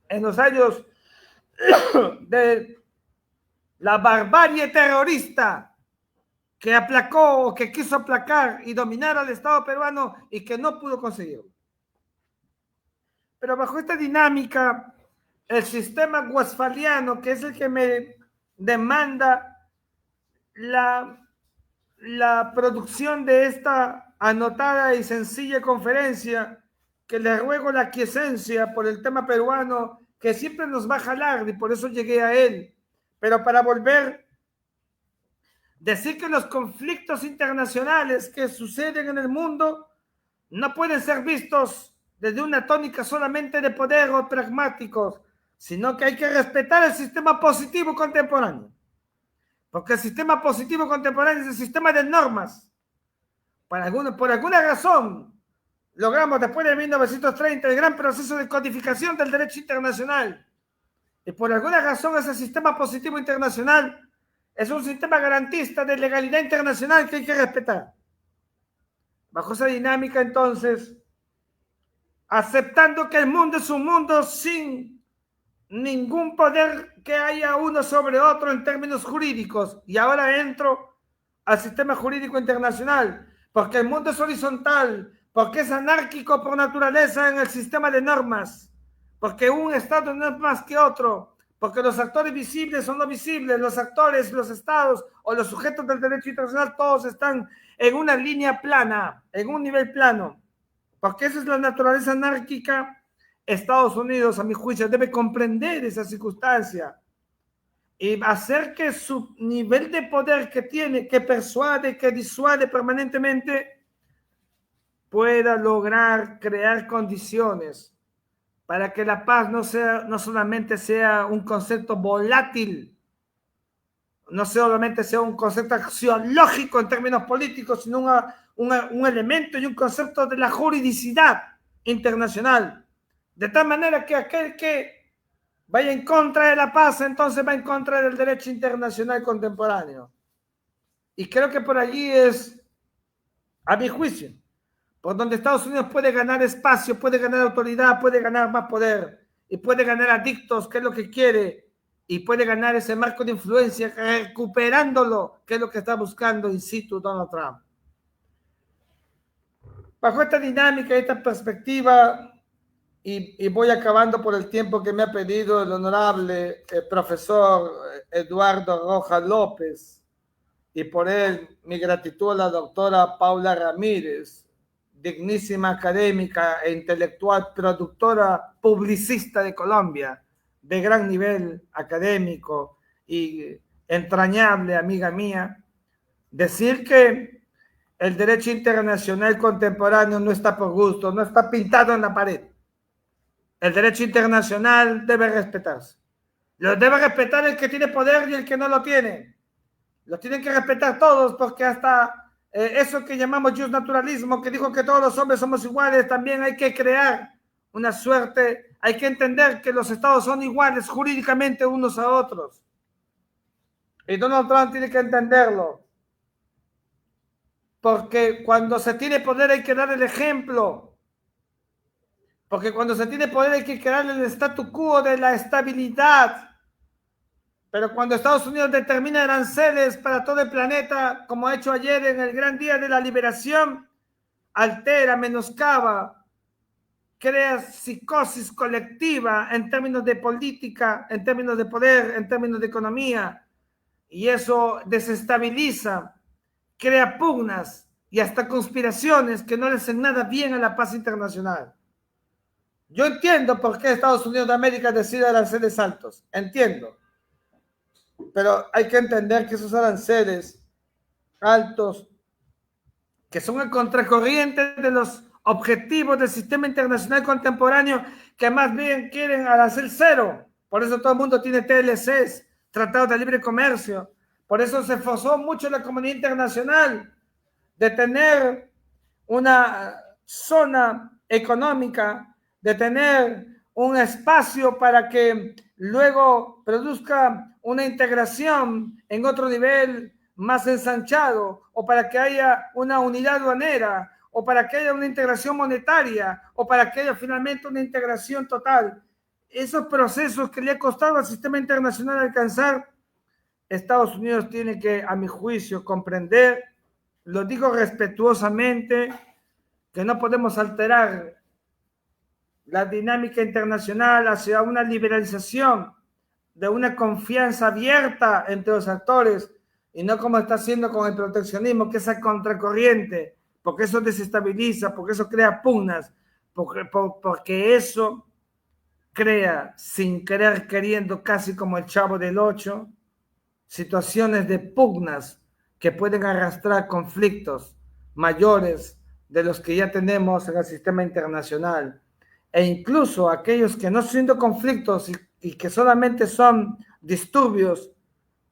en los años de la barbarie terrorista que aplacó o que quiso aplacar y dominar al Estado peruano y que no pudo conseguirlo. Pero bajo esta dinámica, el sistema westfaliano, que es el que me demanda la producción de esta anotada y sencilla conferencia, que le ruego la aquiescencia por el tema peruano, que siempre nos va a jalar y por eso llegué a él. Pero para volver, decir que los conflictos internacionales que suceden en el mundo no pueden ser vistos desde una tónica solamente de poder o pragmáticos, sino que hay que respetar el sistema positivo contemporáneo. Porque el sistema positivo contemporáneo es el sistema de normas. Por alguna razón, logramos después de 1930 el gran proceso de codificación del derecho internacional. Y por alguna razón ese sistema positivo internacional es un sistema garantista de legalidad internacional que hay que respetar. Bajo esa dinámica, entonces, aceptando que el mundo es un mundo sin ningún poder que haya uno sobre otro en términos jurídicos, y ahora entro al sistema jurídico internacional, porque el mundo es horizontal, porque es anárquico por naturaleza en el sistema de normas, porque un Estado no es más que otro, porque los actores visibles son no visibles, los actores, los estados o los sujetos del derecho internacional, todos están en una línea plana, en un nivel plano, porque esa es la naturaleza anárquica. Estados Unidos, a mi juicio, debe comprender esa circunstancia y hacer que su nivel de poder que tiene, que persuade, que disuade permanentemente, pueda lograr crear condiciones para que la paz no solamente sea un concepto volátil, no solamente sea un concepto axiológico en términos políticos, sino un elemento y un concepto de la juridicidad internacional. De tal manera que aquel que vaya en contra de la paz, entonces va en contra del derecho internacional contemporáneo. Y creo que por allí es, a mi juicio, por donde Estados Unidos puede ganar espacio, puede ganar autoridad, puede ganar más poder, y puede ganar adictos, que es lo que quiere, y puede ganar ese marco de influencia, recuperándolo, que es lo que está buscando in situ Donald Trump. Bajo esta dinámica, esta perspectiva, y voy acabando por el tiempo que me ha pedido el honorable profesor Eduardo Rojas López, y por él mi gratitud a la doctora Paula Ramírez, dignísima académica e intelectual, productora, publicista de Colombia, de gran nivel académico y entrañable amiga mía. Decir que el derecho internacional contemporáneo no está por gusto, no está pintado en la pared. El derecho internacional debe respetarse. Lo debe respetar el que tiene poder y el que no lo tiene. Lo tienen que respetar todos, porque hasta eso que llamamos justnaturalismo, que dijo que todos los hombres somos iguales, también hay que crear una suerte, hay que entender que los estados son iguales jurídicamente unos a otros. Y Donald Trump tiene que entenderlo. Porque cuando se tiene poder hay que dar el ejemplo. Porque cuando se tiene poder hay que crear el statu quo de la estabilidad. Pero cuando Estados Unidos determina aranceles para todo el planeta, como ha hecho ayer en el gran día de la liberación, altera, menoscaba, crea psicosis colectiva en términos de política, en términos de poder, en términos de economía. Y eso desestabiliza, crea pugnas y hasta conspiraciones que no le hacen nada bien a la paz internacional. Yo entiendo por qué Estados Unidos de América decide aranceles altos, entiendo. Pero hay que entender que esos aranceles altos, que son el contracorriente de los objetivos del sistema internacional contemporáneo, que más bien quieren arancel cero. Por eso todo el mundo tiene TLCs, tratados de libre comercio. Por eso se esforzó mucho la comunidad internacional de tener una zona económica, de tener un espacio para que luego produzca una integración en otro nivel más ensanchado, o para que haya una unidad aduanera, o para que haya una integración monetaria, o para que haya finalmente una integración total. Esos procesos que le ha costado al sistema internacional alcanzar, Estados Unidos tiene que, a mi juicio, comprender, lo digo respetuosamente, que no podemos alterar la dinámica internacional hacia una liberalización de una confianza abierta entre los actores y no como está haciendo con el proteccionismo, que es a contracorriente, porque eso desestabiliza, porque eso crea pugnas, porque eso crea, sin querer queriendo, casi como el Chavo del Ocho, situaciones de pugnas que pueden arrastrar conflictos mayores de los que ya tenemos en el sistema internacional, e incluso aquellos que no siendo conflictos y que solamente son disturbios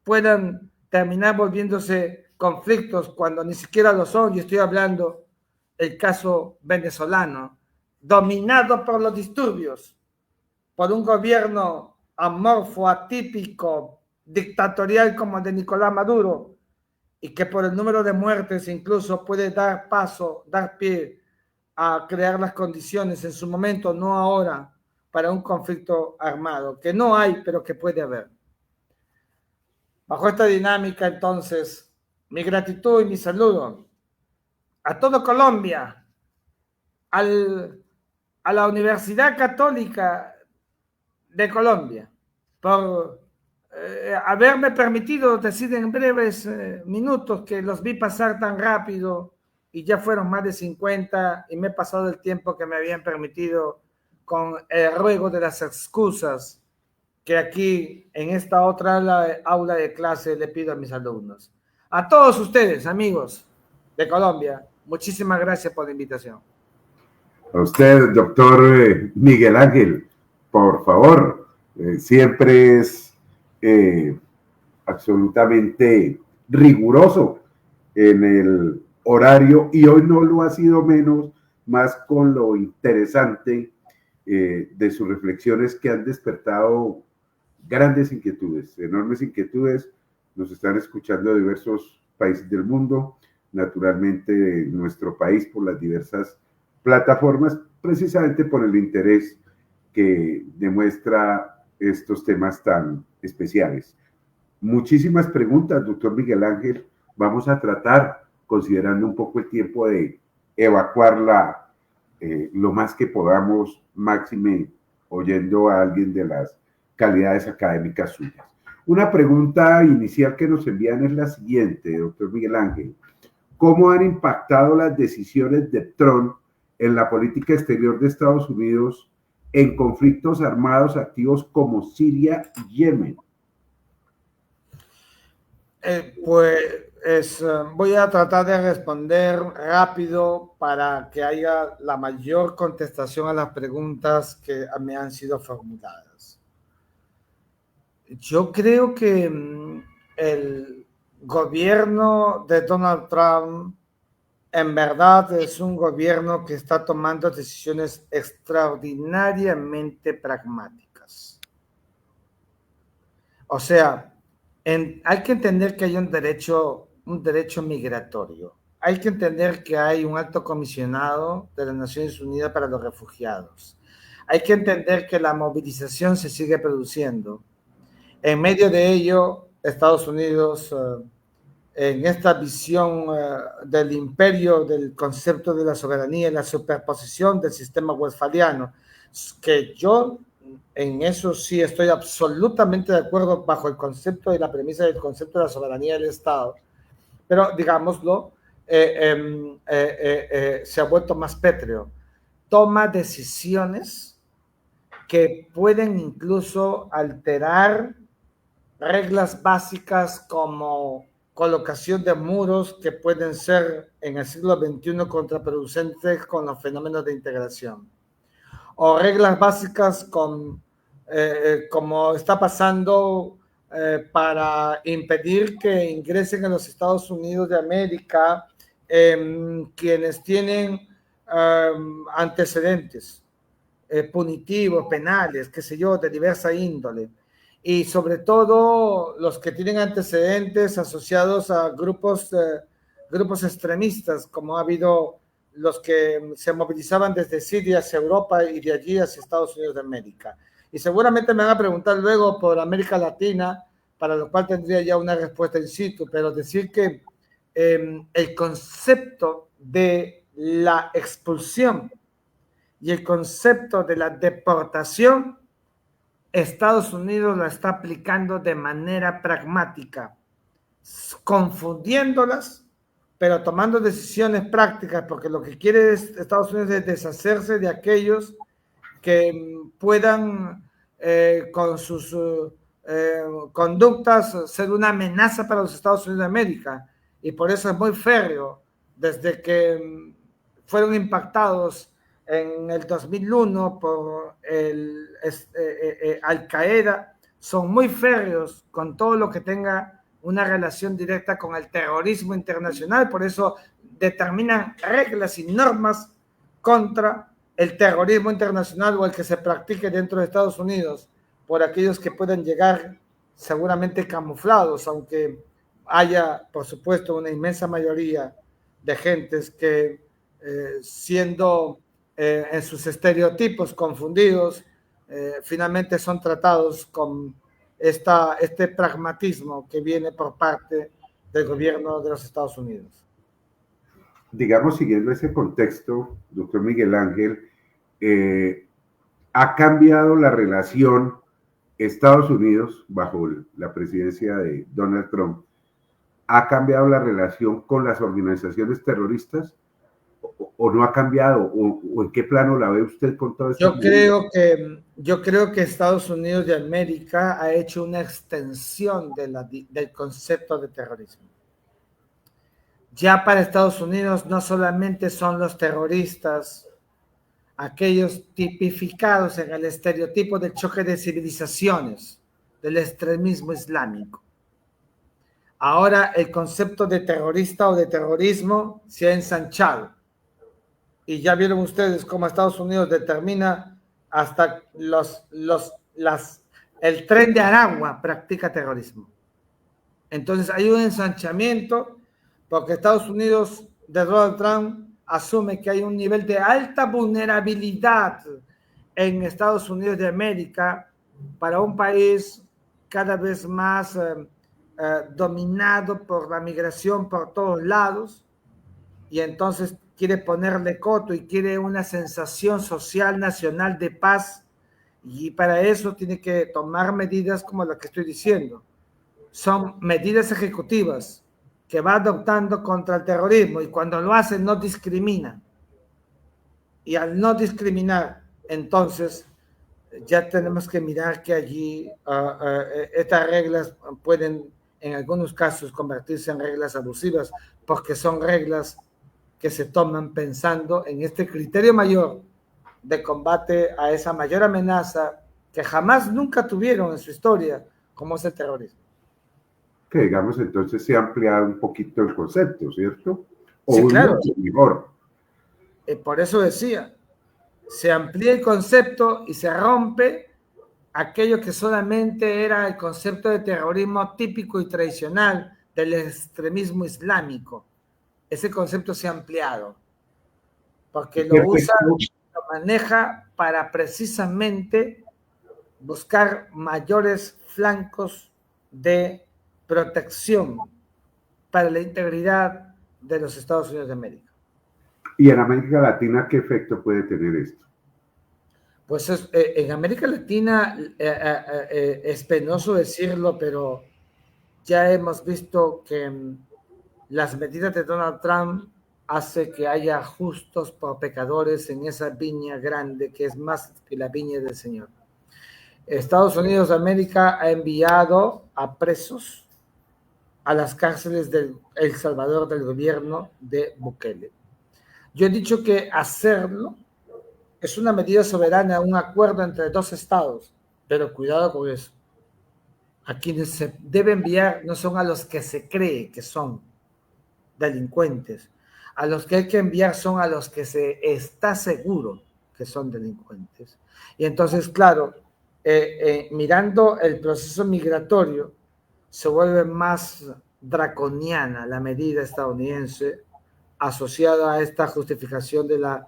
puedan terminar volviéndose conflictos cuando ni siquiera lo son. Y estoy hablando del caso venezolano, dominado por los disturbios, por un gobierno amorfo, atípico, dictatorial como el de Nicolás Maduro, y que por el número de muertes incluso puede dar pie a crear las condiciones en su momento, no ahora, para un conflicto armado, que no hay, pero que puede haber. Bajo esta dinámica, entonces, mi gratitud y mi saludo a todo Colombia, a la Universidad Católica de Colombia, por haberme permitido decir en breves minutos, que los vi pasar tan rápido y ya fueron más de 50 y me he pasado el tiempo que me habían permitido con el ruego de las excusas que aquí en esta otra aula de clase le pido a mis alumnos. A todos ustedes, amigos de Colombia, muchísimas gracias por la invitación. A usted, doctor Miguel Ángel, por favor, siempre es absolutamente riguroso en el horario y hoy no lo ha sido menos, más con lo interesante de sus reflexiones que han despertado grandes inquietudes, enormes inquietudes. Nos están escuchando de diversos países del mundo, naturalmente de nuestro país, por las diversas plataformas, precisamente por el interés que demuestra estos temas tan especiales. Muchísimas preguntas, doctor Miguel Ángel. Vamos a tratar, considerando un poco el tiempo, de evacuarla lo más que podamos, máxime oyendo a alguien de las calidades académicas suyas. Una pregunta inicial que nos envían es la siguiente, doctor Miguel Ángel. ¿Cómo han impactado las decisiones de Trump en la política exterior de Estados Unidos en conflictos armados activos como Siria y Yemen? Voy a tratar de responder rápido para que haya la mayor contestación a las preguntas que me han sido formuladas. Yo creo que el gobierno de Donald Trump en verdad es un gobierno que está tomando decisiones extraordinariamente pragmáticas. O sea, hay que entender que hay un derecho migratorio. Hay que entender que hay un alto comisionado de las Naciones Unidas para los refugiados. Hay que entender que la movilización se sigue produciendo. En medio de ello, Estados Unidos, en esta visión del imperio, del concepto de la soberanía y la superposición del sistema westfaliano, que yo en eso sí estoy absolutamente de acuerdo bajo el concepto y la premisa del concepto de la soberanía del Estado, pero digámoslo, se ha vuelto más pétreo. Toma decisiones que pueden incluso alterar reglas básicas como colocación de muros que pueden ser en el siglo XXI contraproducentes con los fenómenos de integración, o reglas básicas como está pasando para impedir que ingresen a los Estados Unidos de América quienes tienen antecedentes punitivos, penales, qué sé yo, de diversa índole. y sobre todo los que tienen antecedentes asociados a grupos extremistas, como ha habido los que se movilizaban desde Siria hacia Europa y de allí hacia Estados Unidos de América. Y seguramente me van a preguntar luego por América Latina, para lo cual tendría ya una respuesta in situ, pero decir que el concepto de la expulsión y el concepto de la deportación, Estados Unidos la está aplicando de manera pragmática, confundiéndolas, pero tomando decisiones prácticas, porque lo que quiere Estados Unidos es deshacerse de aquellos que puedan con sus conductas ser una amenaza para los Estados Unidos de América. Y por eso es muy férreo, desde que fueron impactados en el 2001 por el Al-Qaeda, son muy férreos con todo lo que tenga una relación directa con el terrorismo internacional, por eso determinan reglas y normas contra el terrorismo internacional o el que se practique dentro de Estados Unidos por aquellos que pueden llegar seguramente camuflados, aunque haya, por supuesto, una inmensa mayoría de gentes que siendo en sus estereotipos confundidos, finalmente son tratados con este pragmatismo que viene por parte del gobierno de los Estados Unidos. Digamos, siguiendo ese contexto, doctor Miguel Ángel, ha cambiado la relación Estados Unidos bajo la presidencia de Donald Trump, ha cambiado la relación con las organizaciones terroristas o no ha cambiado o en qué plano la ve usted con todo esto. Yo creo que Estados Unidos de América ha hecho una extensión del concepto de terrorismo. Ya para Estados Unidos no solamente son los terroristas aquellos tipificados en el estereotipo del choque de civilizaciones, del extremismo islámico. Ahora el concepto de terrorista o de terrorismo se ha ensanchado. Y ya vieron ustedes cómo Estados Unidos determina hasta el tren de Aragua practica terrorismo. Entonces hay un ensanchamiento porque Estados Unidos de Donald Trump asume que hay un nivel de alta vulnerabilidad en Estados Unidos de América para un país cada vez más dominado por la migración por todos lados, y entonces quiere ponerle coto y quiere una sensación social nacional de paz, y para eso tiene que tomar medidas como las que estoy diciendo. Son medidas ejecutivas que va adoptando contra el terrorismo, y cuando lo hace no discrimina. Y al no discriminar, entonces ya tenemos que mirar que allí estas reglas pueden en algunos casos convertirse en reglas abusivas, porque son reglas que se toman pensando en este criterio mayor de combate a esa mayor amenaza que jamás nunca tuvieron en su historia, como es el terrorismo. Que digamos entonces se ha ampliado un poquito el concepto, ¿cierto? O sí, claro. Mejor. Por eso decía, se amplía el concepto y se rompe aquello que solamente era el concepto de terrorismo típico y tradicional del extremismo islámico. Ese concepto se ha ampliado, porque lo usa, lo maneja para precisamente buscar mayores flancos de protección para la integridad de los Estados Unidos de América. ¿Y en América Latina qué efecto puede tener esto? Pues en América Latina es penoso decirlo, pero ya hemos visto que las medidas de Donald Trump hace que haya justos por pecadores en esa viña grande que es más que la viña del Señor. Estados Unidos de América ha enviado a presos a las cárceles de El Salvador del gobierno de Bukele. Yo he dicho que hacerlo es una medida soberana, un acuerdo entre dos estados, pero cuidado con eso. A quienes se debe enviar no son a los que se cree que son delincuentes. A los que hay que enviar son a los que se está seguro que son delincuentes. Y entonces, claro, mirando el proceso migratorio, se vuelve más draconiana la medida estadounidense asociada a esta justificación de la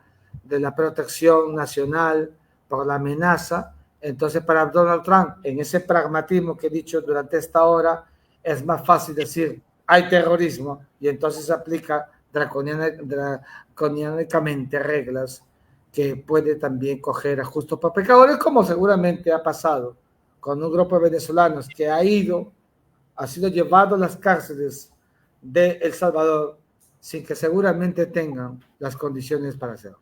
protección nacional por la amenaza. Entonces, para Donald Trump, en ese pragmatismo que he dicho durante esta hora, es más fácil decir, hay terrorismo, y entonces aplica draconiánicamente reglas que puede también coger a justos por pecadores, como seguramente ha pasado con un grupo de venezolanos que ha sido llevado a las cárceles de El Salvador sin que seguramente tengan las condiciones para hacerlo.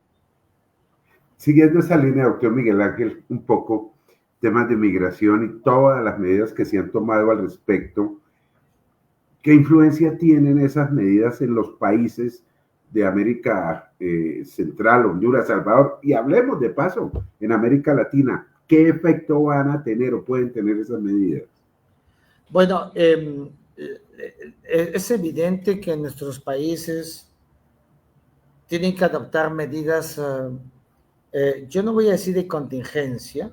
Siguiendo esa línea, doctor Miguel Ángel, un poco temas de migración y todas las medidas que se han tomado al respecto, ¿qué influencia tienen esas medidas en los países de América Central, Honduras, Salvador? Y hablemos de paso, en América Latina, ¿qué efecto van a tener o pueden tener esas medidas? Bueno, es evidente que nuestros países tienen que adoptar medidas, yo no voy a decir de contingencia,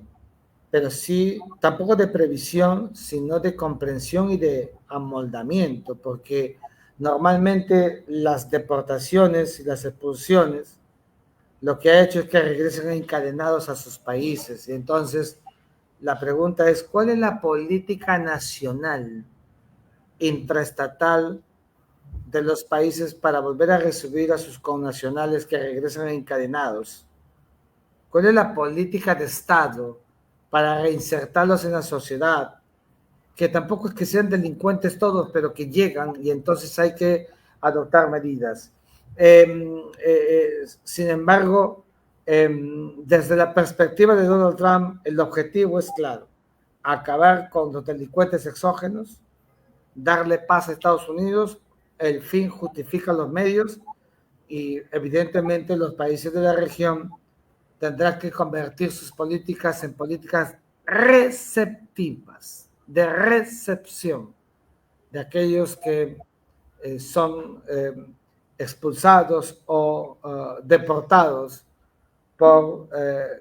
pero sí, tampoco de previsión, sino de comprensión y de amoldamiento, porque normalmente las deportaciones y las expulsiones lo que ha hecho es que regresen encadenados a sus países. Y entonces, la pregunta es, ¿cuál es la política nacional, intraestatal, de los países para volver a recibir a sus connacionales que regresan encadenados? ¿Cuál es la política de Estado para reinsertarlos en la sociedad? Que tampoco es que sean delincuentes todos, pero que llegan y entonces hay que adoptar medidas. Sin embargo, desde la perspectiva de Donald Trump, el objetivo es claro: acabar con los delincuentes exógenos, darle paz a Estados Unidos, el fin justifica los medios, y evidentemente los países de la región tendrán que convertir sus políticas en políticas receptivas, de recepción de aquellos que son expulsados o deportados por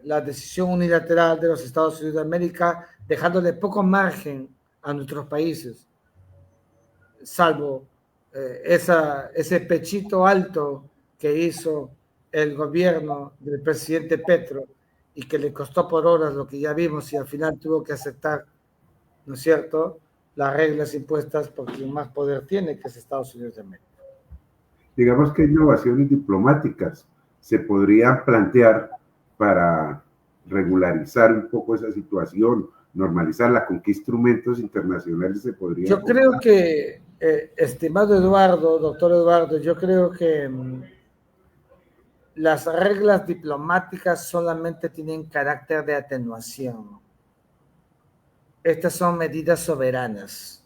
la decisión unilateral de los Estados Unidos de América, dejándole poco margen a nuestros países, salvo ese pechito alto que hizo el gobierno del presidente Petro y que le costó por horas lo que ya vimos, y al final tuvo que aceptar, ¿no es cierto?, las reglas impuestas por quien más poder tiene, que es Estados Unidos de América. Digamos que innovaciones diplomáticas se podrían plantear para regularizar un poco esa situación, normalizarla. ¿Con qué instrumentos internacionales se podría? Yo creo que, estimado Eduardo, doctor Eduardo, yo creo que las reglas diplomáticas solamente tienen carácter de atenuación. Estas son medidas soberanas.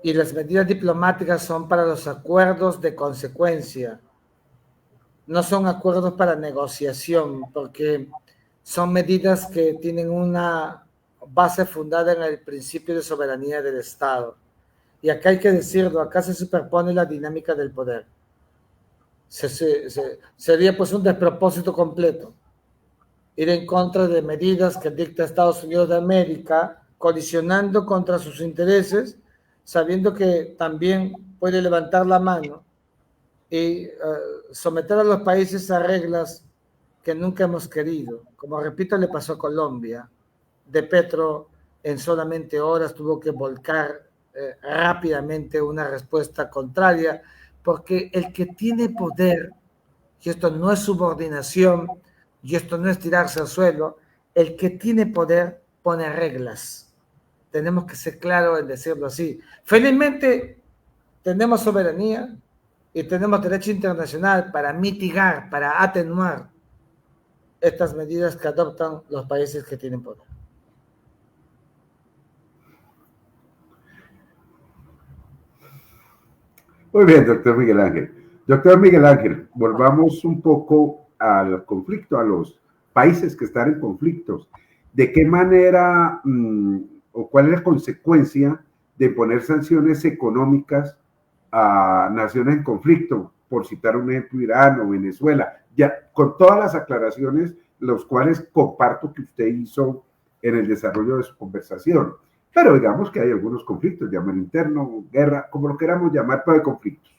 Y las medidas diplomáticas son para los acuerdos de consecuencia. No son acuerdos para negociación, porque son medidas que tienen una base fundada en el principio de soberanía del Estado. Y acá hay que decirlo, acá se superpone la dinámica del poder. Sería pues un despropósito completo ir en contra de medidas que dicta Estados Unidos de América, colisionando contra sus intereses, sabiendo que también puede levantar la mano y someter a los países a reglas que nunca hemos querido. Como repito, le pasó a Colombia. De Petro, en solamente horas tuvo que volcar rápidamente una respuesta contraria, porque el que tiene poder, y esto no es subordinación, y esto no es tirarse al suelo, el que tiene poder pone reglas. Tenemos que ser claros en decirlo así. Felizmente tenemos soberanía y tenemos derecho internacional para mitigar, para atenuar estas medidas que adoptan los países que tienen poder. Muy bien, doctor Miguel Ángel. Doctor Miguel Ángel, volvamos un poco al conflicto, a los países que están en conflictos. ¿De qué manera o cuál es la consecuencia de poner sanciones económicas a naciones en conflicto? Por citar un ejemplo, Irán o Venezuela, ya con todas las aclaraciones los cuales comparto que usted hizo en el desarrollo de su conversación. Pero digamos que hay algunos conflictos, llaman interno, guerra, como lo queramos llamar, pero hay conflictos.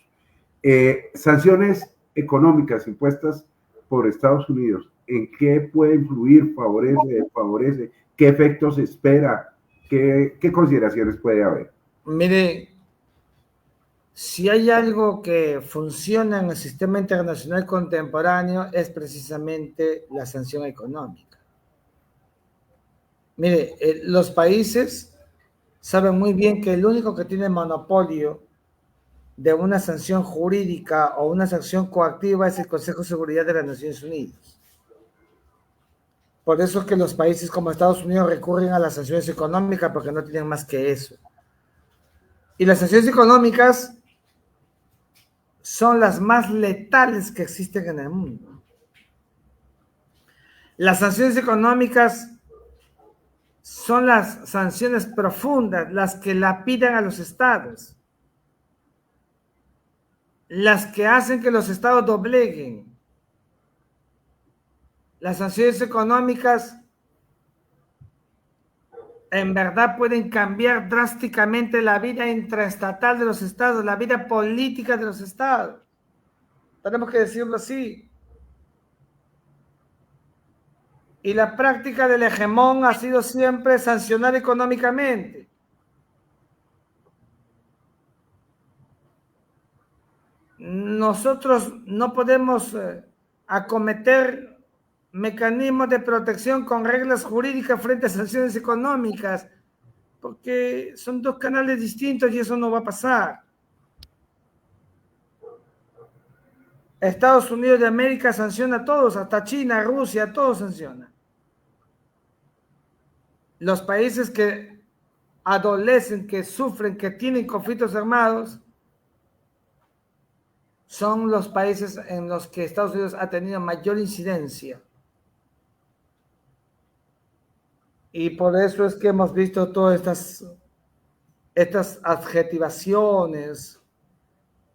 Sanciones económicas impuestas por Estados Unidos, ¿en qué puede influir? ¿Favorece? ¿Qué efectos espera? ¿Qué consideraciones puede haber? Mire, si hay algo que funciona en el sistema internacional contemporáneo es precisamente la sanción económica. Mire, los países saben muy bien que el único que tiene monopolio de una sanción jurídica o una sanción coactiva es el Consejo de Seguridad de las Naciones Unidas. Por eso es que los países como Estados Unidos recurren a las sanciones económicas porque no tienen más que eso. Y las sanciones económicas son las más letales que existen en el mundo. Las sanciones económicas son las sanciones profundas, las que lapidan a los estados, las que hacen que los estados dobleguen. Las sanciones económicas en verdad pueden cambiar drásticamente la vida intraestatal de los estados, la vida política de los estados. Tenemos que decirlo así. Y la práctica del hegemón ha sido siempre sancionar económicamente. Nosotros no podemos acometer mecanismos de protección con reglas jurídicas frente a sanciones económicas, porque son dos canales distintos y eso no va a pasar. Estados Unidos de América sanciona a todos, hasta China, Rusia, todos sancionan. Los países que adolecen, que sufren, que tienen conflictos armados, son los países en los que Estados Unidos ha tenido mayor incidencia. Y por eso es que hemos visto todas estas adjetivaciones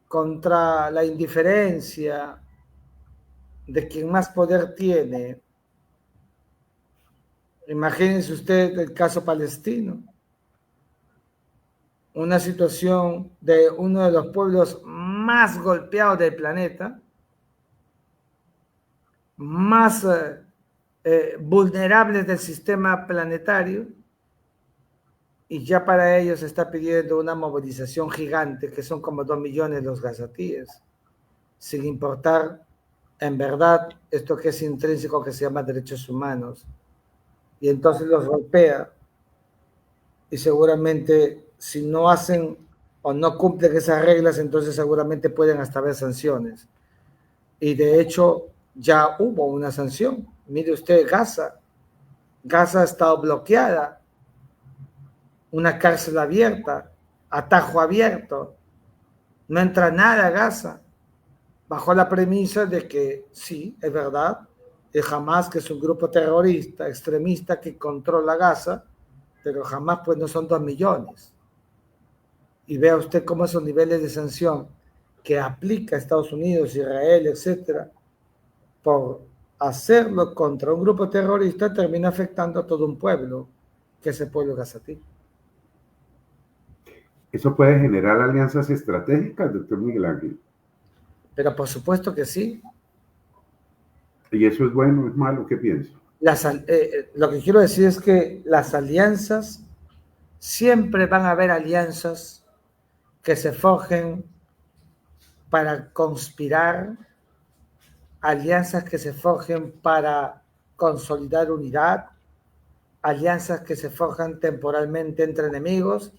contra la indiferencia de quien más poder tiene. Imagínense usted el caso palestino, una situación de uno de los pueblos más golpeados del planeta, más vulnerables del sistema planetario, y ya para ellos se está pidiendo una movilización gigante, que son como 2 millones los gazatíes, sin importar en verdad esto que es intrínseco, que se llama derechos humanos. Y entonces los golpea, y seguramente si no hacen o no cumplen esas reglas, entonces seguramente pueden hasta haber sanciones. Y de hecho ya hubo una sanción. Mire usted, Gaza ha estado bloqueada, una cárcel abierta, atajo abierto, no entra nada a Gaza, bajo la premisa de que sí, es verdad, el Hamas, que es un grupo terrorista, extremista que controla Gaza, pero Hamas pues no son 2 millones. Y vea usted cómo esos niveles de sanción que aplica Estados Unidos, Israel, etcétera, por hacerlo contra un grupo terrorista, termina afectando a todo un pueblo, que es el pueblo gazatí. ¿Eso puede generar alianzas estratégicas, doctor Miguel Ángel? Pero por supuesto que sí. ¿Y eso es bueno, es malo? ¿Qué piensa? Lo que quiero decir es que las alianzas, siempre van a haber alianzas que se forjen para conspirar, alianzas que se forjen para consolidar unidad, alianzas que se forjan temporalmente entre enemigos,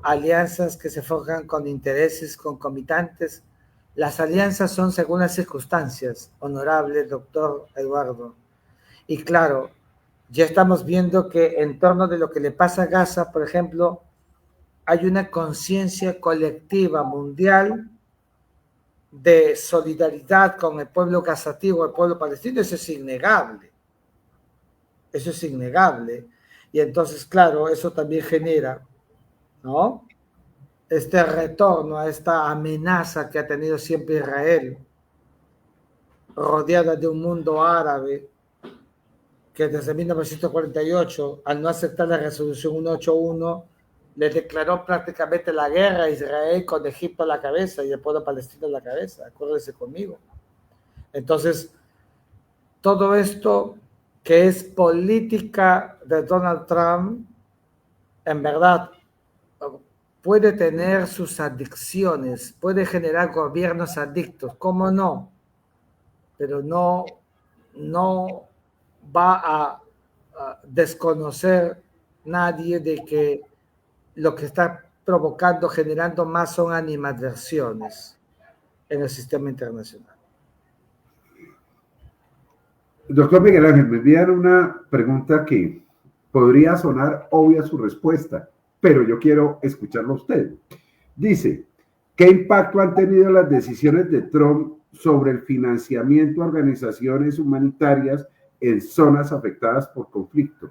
alianzas que se forjan con intereses concomitantes. Las alianzas son según las circunstancias, honorable doctor Eduardo. Y claro, ya estamos viendo que en torno de lo que le pasa a Gaza, por ejemplo, hay una conciencia colectiva mundial de solidaridad con el pueblo gazatí o el pueblo palestino. Eso es innegable. Eso es innegable. Y entonces, claro, eso también genera, ¿no?, este retorno a esta amenaza que ha tenido siempre Israel, rodeada de un mundo árabe que desde 1948, al no aceptar la resolución 181, le declaró prácticamente la guerra a Israel con Egipto a la cabeza y el pueblo palestino a la cabeza. Acuérdense conmigo. Entonces, todo esto que es política de Donald Trump, en verdad, puede tener sus adicciones, puede generar gobiernos adictos, ¿cómo no? Pero no va a desconocer nadie de que lo que está provocando, generando más son animadversiones en el sistema internacional. Doctor Miguel Ángel, me envían una pregunta que podría sonar obvia su respuesta, pero yo quiero escucharlo a usted. Dice, ¿qué impacto han tenido las decisiones de Trump sobre el financiamiento a organizaciones humanitarias en zonas afectadas por conflictos?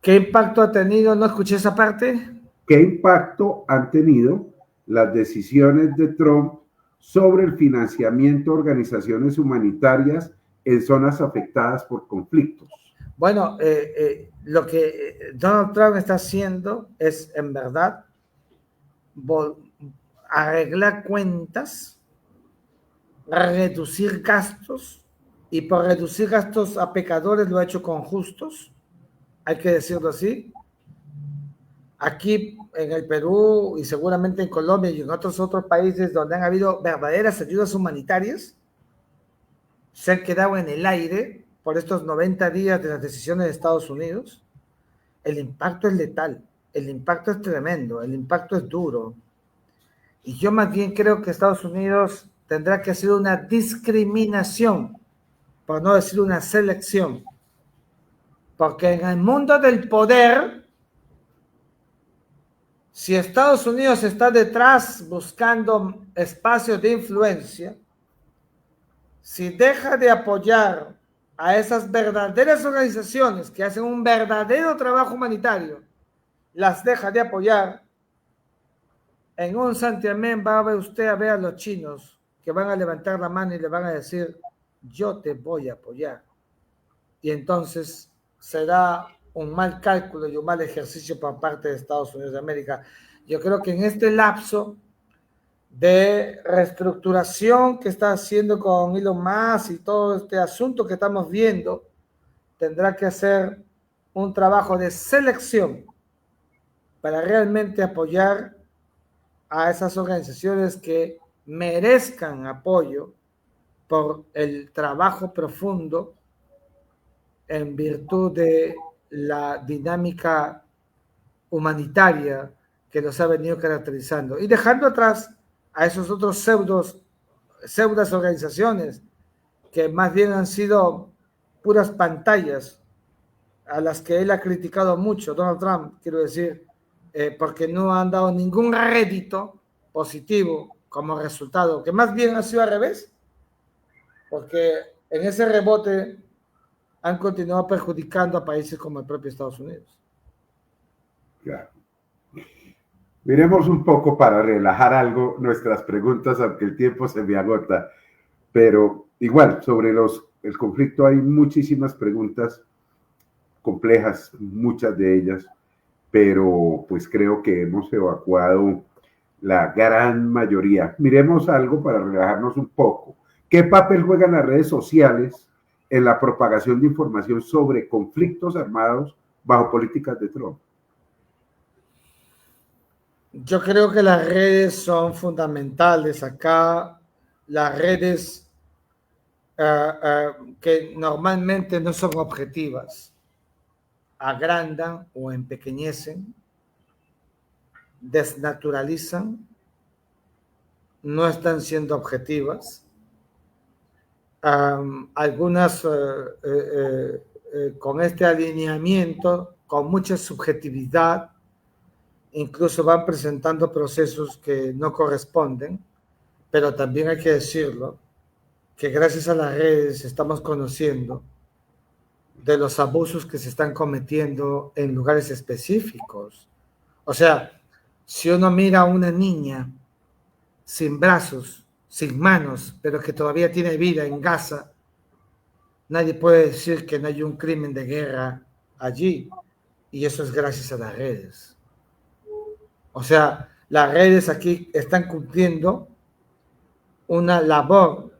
¿Qué impacto ha tenido? No escuché esa parte. ¿Qué impacto han tenido las decisiones de Trump sobre el financiamiento a organizaciones humanitarias en zonas afectadas por conflictos? Bueno, lo que Donald Trump está haciendo es, en verdad, arreglar cuentas, reducir gastos, y por reducir gastos a pecadores lo ha hecho con justos, hay que decirlo así. Aquí en el Perú y seguramente en Colombia y en otros países donde han habido verdaderas ayudas humanitarias, se han quedado en el aire por estos 90 días de las decisiones de Estados Unidos. El impacto es letal, el impacto es tremendo, el impacto es duro. Y yo más bien creo que Estados Unidos tendrá que hacer una discriminación, por no decir una selección, porque en el mundo del poder, si Estados Unidos está detrás buscando espacios de influencia, si deja de apoyar a esas verdaderas organizaciones que hacen un verdadero trabajo humanitario, las deja de apoyar, en un santiamén va a ver usted a ver a los chinos que van a levantar la mano y le van a decir, yo te voy a apoyar. Y entonces será un mal cálculo y un mal ejercicio por parte de Estados Unidos de América. Yo creo que en este lapso de reestructuración que está haciendo con Elon Musk y todo este asunto que estamos viendo, tendrá que hacer un trabajo de selección para realmente apoyar a esas organizaciones que merezcan apoyo por el trabajo profundo en virtud de la dinámica humanitaria que los ha venido caracterizando y dejando atrás a esos otros pseudas organizaciones que más bien han sido puras pantallas a las que él ha criticado mucho, Donald Trump, quiero decir, porque no han dado ningún rédito positivo como resultado, que más bien ha sido al revés, porque en ese rebote han continuado perjudicando a países como el propio Estados Unidos. Claro. Miremos un poco para relajar algo nuestras preguntas, aunque el tiempo se me agota, pero igual, sobre el conflicto hay muchísimas preguntas complejas, muchas de ellas, pero pues creo que hemos evacuado la gran mayoría. Miremos algo para relajarnos un poco. ¿Qué papel juegan las redes sociales en la propagación de información sobre conflictos armados bajo políticas de Trump? Yo creo que las redes son fundamentales acá. Las redes que normalmente no son objetivas, agrandan o empequeñecen, desnaturalizan, no están siendo objetivas. Algunas con este alineamiento, con mucha subjetividad, incluso van presentando procesos que no corresponden, pero también hay que decirlo, que gracias a las redes estamos conociendo de los abusos que se están cometiendo en lugares específicos. O sea, si uno mira a una niña sin brazos, sin manos, pero que todavía tiene vida en Gaza, nadie puede decir que no hay un crimen de guerra allí, y eso es gracias a las redes. O sea, las redes aquí están cumpliendo una labor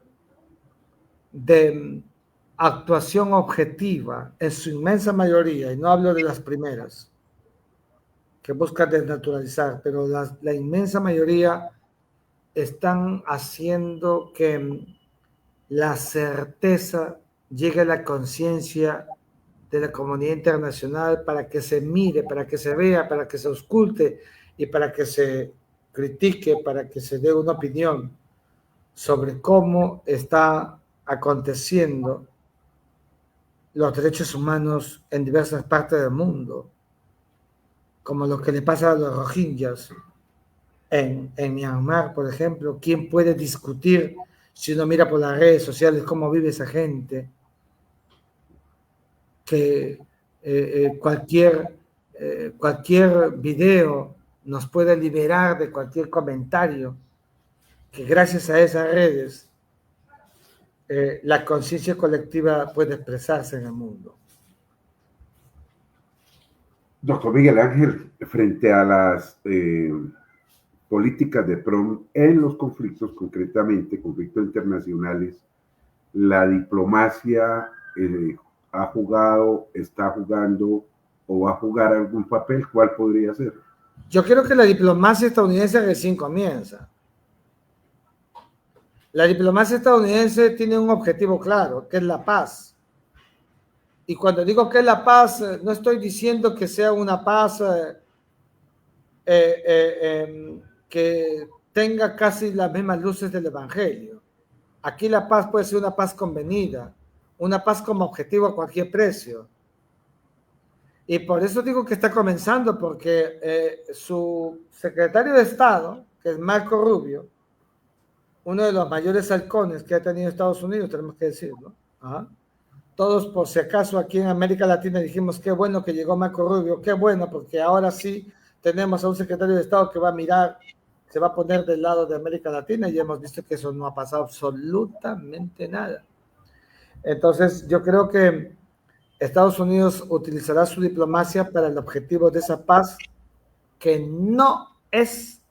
de actuación objetiva en su inmensa mayoría, y no hablo de las primeras, que buscan desnaturalizar, pero la inmensa mayoría están haciendo que la certeza llegue a la conciencia de la comunidad internacional para que se mire, para que se vea, para que se ausculte y para que se critique, para que se dé una opinión sobre cómo está aconteciendo los derechos humanos en diversas partes del mundo, como lo que le pasa a los rohingyas en Myanmar, por ejemplo. ¿Quién puede discutir, si uno mira por las redes sociales, cómo vive esa gente? Que cualquier video nos puede liberar de cualquier comentario, que gracias a esas redes la conciencia colectiva puede expresarse en el mundo. Doctor Miguel Ángel, frente a las políticas de Trump en los conflictos, concretamente conflictos internacionales, la diplomacia ha jugado, está jugando o va a jugar algún papel. ¿Cuál podría ser? Yo creo que la diplomacia estadounidense recién comienza. La diplomacia estadounidense tiene un objetivo claro, que es la paz. Y cuando digo que es la paz, no estoy diciendo que sea una paz que tenga casi las mismas luces del Evangelio. Aquí la paz puede ser una paz convenida, una paz como objetivo a cualquier precio. Y por eso digo que está comenzando, porque su secretario de Estado, que es Marco Rubio, uno de los mayores halcones que ha tenido Estados Unidos, tenemos que decirlo. ¿Ah? Todos, por si acaso, aquí en América Latina dijimos qué bueno que llegó Marco Rubio, qué bueno, porque ahora sí tenemos a un secretario de Estado que va a mirar, se va a poner del lado de América Latina, y hemos visto que eso no ha pasado absolutamente nada. Entonces, yo creo que Estados Unidos utilizará su diplomacia para el objetivo de esa paz, que no es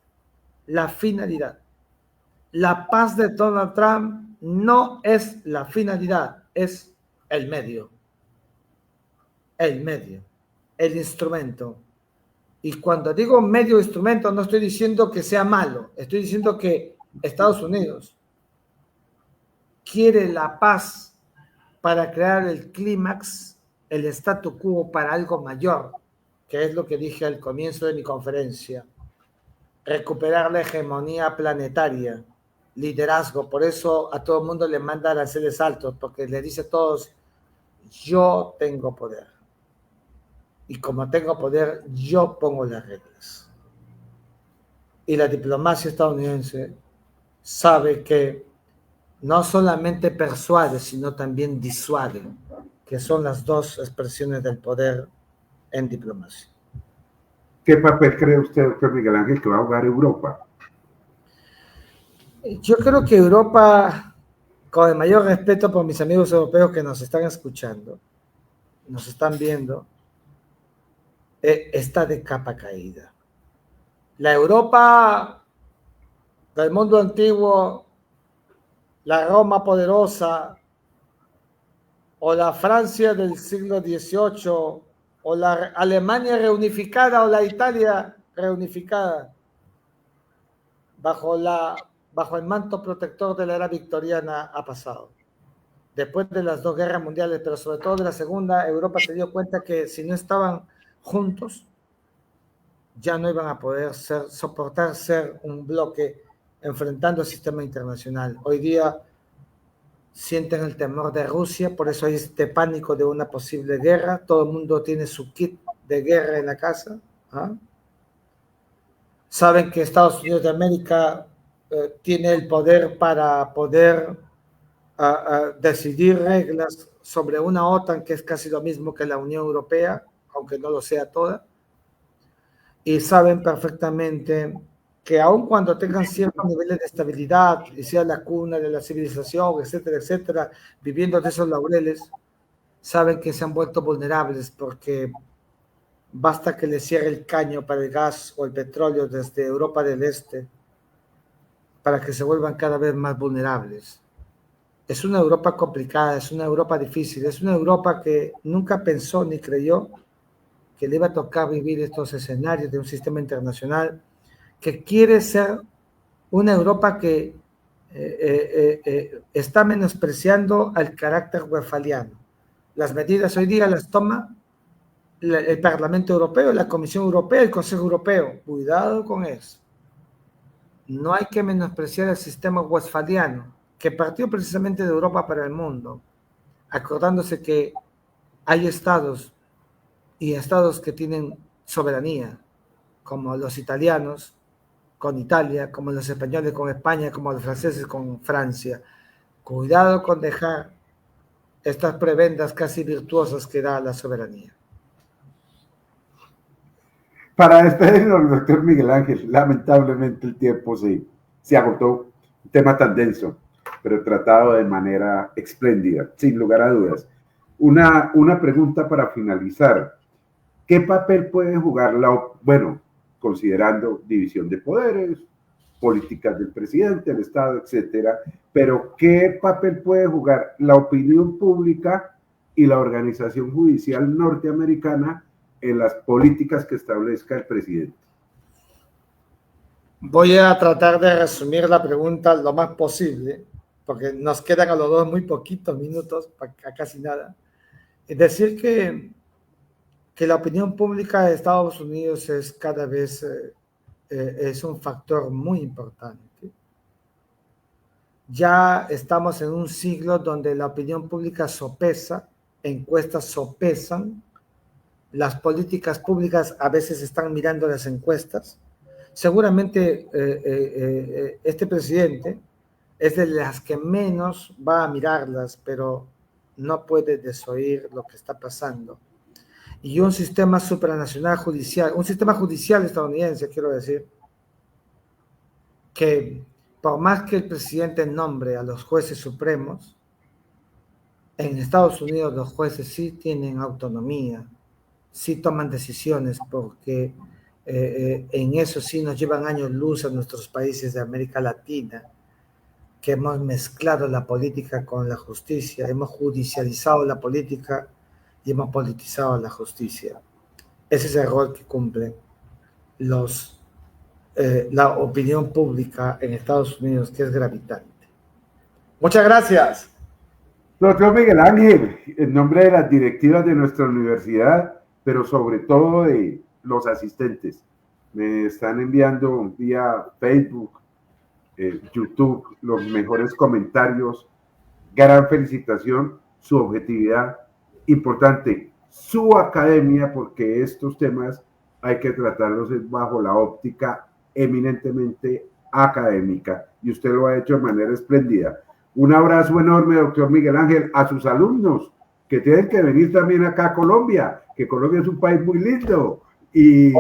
la finalidad. La paz de Donald Trump no es la finalidad, es el medio, el instrumento. Y cuando digo medio instrumento, no estoy diciendo que sea malo, estoy diciendo que Estados Unidos quiere la paz para crear el clímax, el statu quo para algo mayor, que es lo que dije al comienzo de mi conferencia: recuperar la hegemonía planetaria, liderazgo. Por eso a todo el mundo le manda aranceles altos, porque le dice a todos: yo tengo poder, y como tengo poder, yo pongo las reglas. Y la diplomacia estadounidense sabe que no solamente persuade, sino también disuade, que son las dos expresiones del poder en diplomacia. ¿Qué papel cree usted, doctor Miguel Ángel, que va a jugar Europa? Yo creo que Europa, con el mayor respeto por mis amigos europeos que nos están escuchando, nos están viendo, está de capa caída. La Europa del mundo antiguo, la Roma poderosa, o la Francia del siglo XVIII, o la Alemania reunificada, o la Italia reunificada, bajo el manto protector de la era victoriana, ha pasado. Después de las dos guerras mundiales, pero sobre todo de la segunda, Europa se dio cuenta que si no estaban juntos, ya no iban a poder soportar ser un bloque enfrentando el sistema internacional. Hoy día sienten el temor de Rusia, por eso hay este pánico de una posible guerra. Todo el mundo tiene su kit de guerra en la casa. ¿Ah? Saben que Estados Unidos de América tiene el poder para poder decidir reglas sobre una OTAN que es casi lo mismo que la Unión Europea, aunque no lo sea toda. Y saben perfectamente que aun cuando tengan ciertos niveles de estabilidad y sea la cuna de la civilización, etcétera, etcétera, viviendo de esos laureles, saben que se han vuelto vulnerables porque basta que les cierre el caño para el gas o el petróleo desde Europa del Este para que se vuelvan cada vez más vulnerables. Es una Europa complicada, es una Europa difícil, es una Europa que nunca pensó ni creyó que le iba a tocar vivir estos escenarios de un sistema internacional que quiere ser una Europa que está menospreciando al carácter westfaliano. Las medidas hoy día las toma el Parlamento Europeo, la Comisión Europea, el Consejo Europeo. Cuidado con eso. No hay que menospreciar el sistema westfaliano, que partió precisamente de Europa para el mundo, acordándose que hay estados y estados que tienen soberanía, como los italianos con Italia, como los españoles con España, como los franceses con Francia. Cuidado con dejar estas prebendas casi virtuosas que da la soberanía. Para despedirnos, doctor Miguel Ángel, lamentablemente el tiempo se agotó. Un tema tan denso, pero tratado de manera espléndida, sin lugar a dudas. Una pregunta para finalizar. ¿Qué papel puede jugar considerando división de poderes, políticas del presidente, el Estado, etcétera, pero qué papel puede jugar la opinión pública y la organización judicial norteamericana en las políticas que establezca el presidente? Voy a tratar de resumir la pregunta lo más posible, porque nos quedan a los dos muy poquitos minutos, casi nada. Es decir que la opinión pública de Estados Unidos es cada vez es un factor muy importante. Ya estamos en un siglo donde la opinión pública sopesa, encuestas sopesan, las políticas públicas a veces están mirando las encuestas. Seguramente este presidente es de las que menos va a mirarlas, pero no puede desoír lo que está pasando. Y un sistema supranacional judicial, un sistema judicial estadounidense, quiero decir, que por más que el presidente nombre a los jueces supremos, en Estados Unidos los jueces sí tienen autonomía, sí toman decisiones, porque en eso sí nos llevan años luz a nuestros países de América Latina, que hemos mezclado la política con la justicia, hemos judicializado la política y hemos politizado la justicia. Ese es el rol que cumplen la opinión pública en Estados Unidos, que es gravitante. Muchas gracias. Doctor Miguel Ángel, en nombre de las directivas de nuestra universidad, pero sobre todo de los asistentes, me están enviando vía Facebook, YouTube, los mejores comentarios. Gran felicitación, su objetividad, importante, su academia, porque estos temas hay que tratarlos bajo la óptica eminentemente académica, y usted lo ha hecho de manera espléndida. Un abrazo enorme, doctor Miguel Ángel, a sus alumnos, que tienen que venir también acá a Colombia, que Colombia es un país muy lindo, y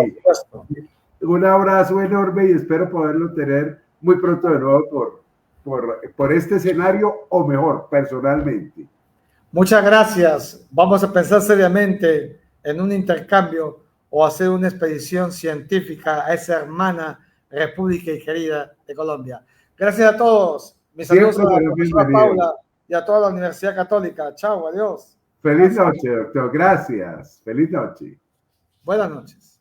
un abrazo enorme, y espero poderlo tener muy pronto de nuevo por este escenario, o mejor, personalmente. Muchas gracias. Vamos a pensar seriamente en un intercambio o hacer una expedición científica a esa hermana república y querida de Colombia. Gracias a todos. Mis saludos a la profesora Paula y a toda la Universidad Católica. Chao, adiós. Feliz noche, doctor. Gracias. Feliz noche. Buenas noches.